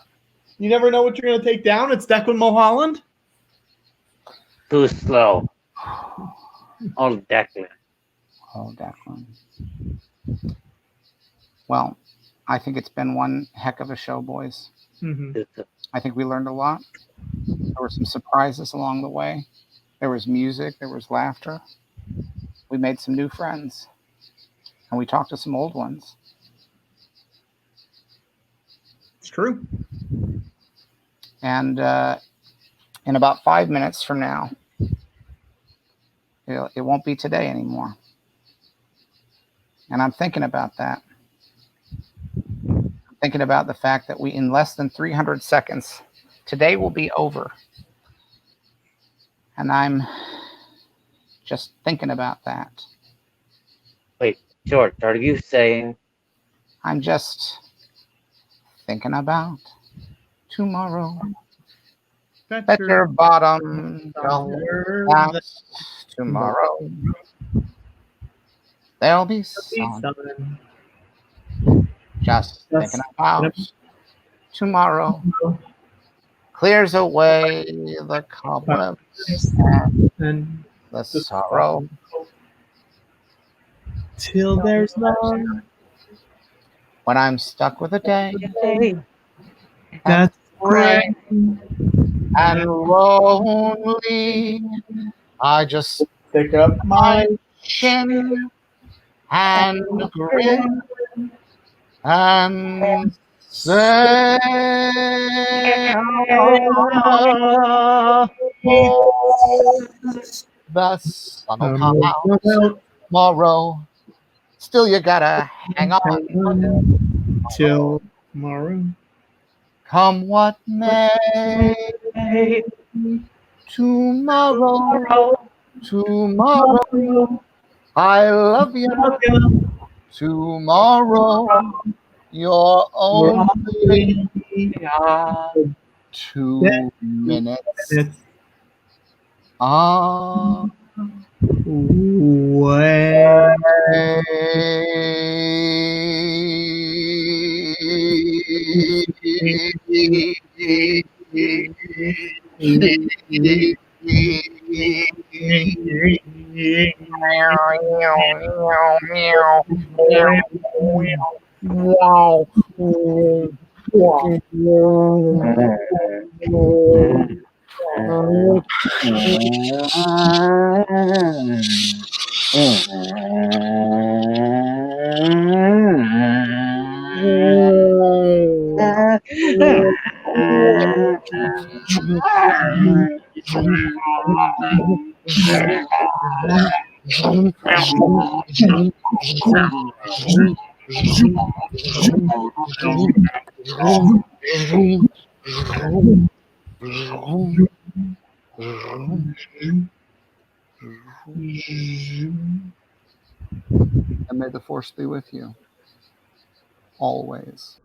You never know what you're going to take down? It's Declan Mulholland? Too slow. Old Declan. Oh, Declan. Well, I think it's been one heck of a show, boys. Mm-hmm. I think we learned a lot. There were some surprises along the way. There was music. There was laughter. We made some new friends. And we talked to some old ones. It's true. And in about 5 minutes from now, it won't be today anymore. And I'm thinking about that. I'm thinking about the fact that in less than 300 seconds, today will be over. And I'm just thinking about that. Wait, George, are you saying I'm just thinking about tomorrow. Better bottom dollar tomorrow. There'll be sun. Just thinking about tomorrow. Clears away the cobwebs and the sorrow. Till there's none. When I'm stuck with a day That's gray and lonely, I just pick up my chin and grin and say, the sun will come out tomorrow. Still, you gotta hang on till tomorrow. Come what may. Tomorrow, I love you. Tomorrow, you're only 2 minutes. And may the force be with you always.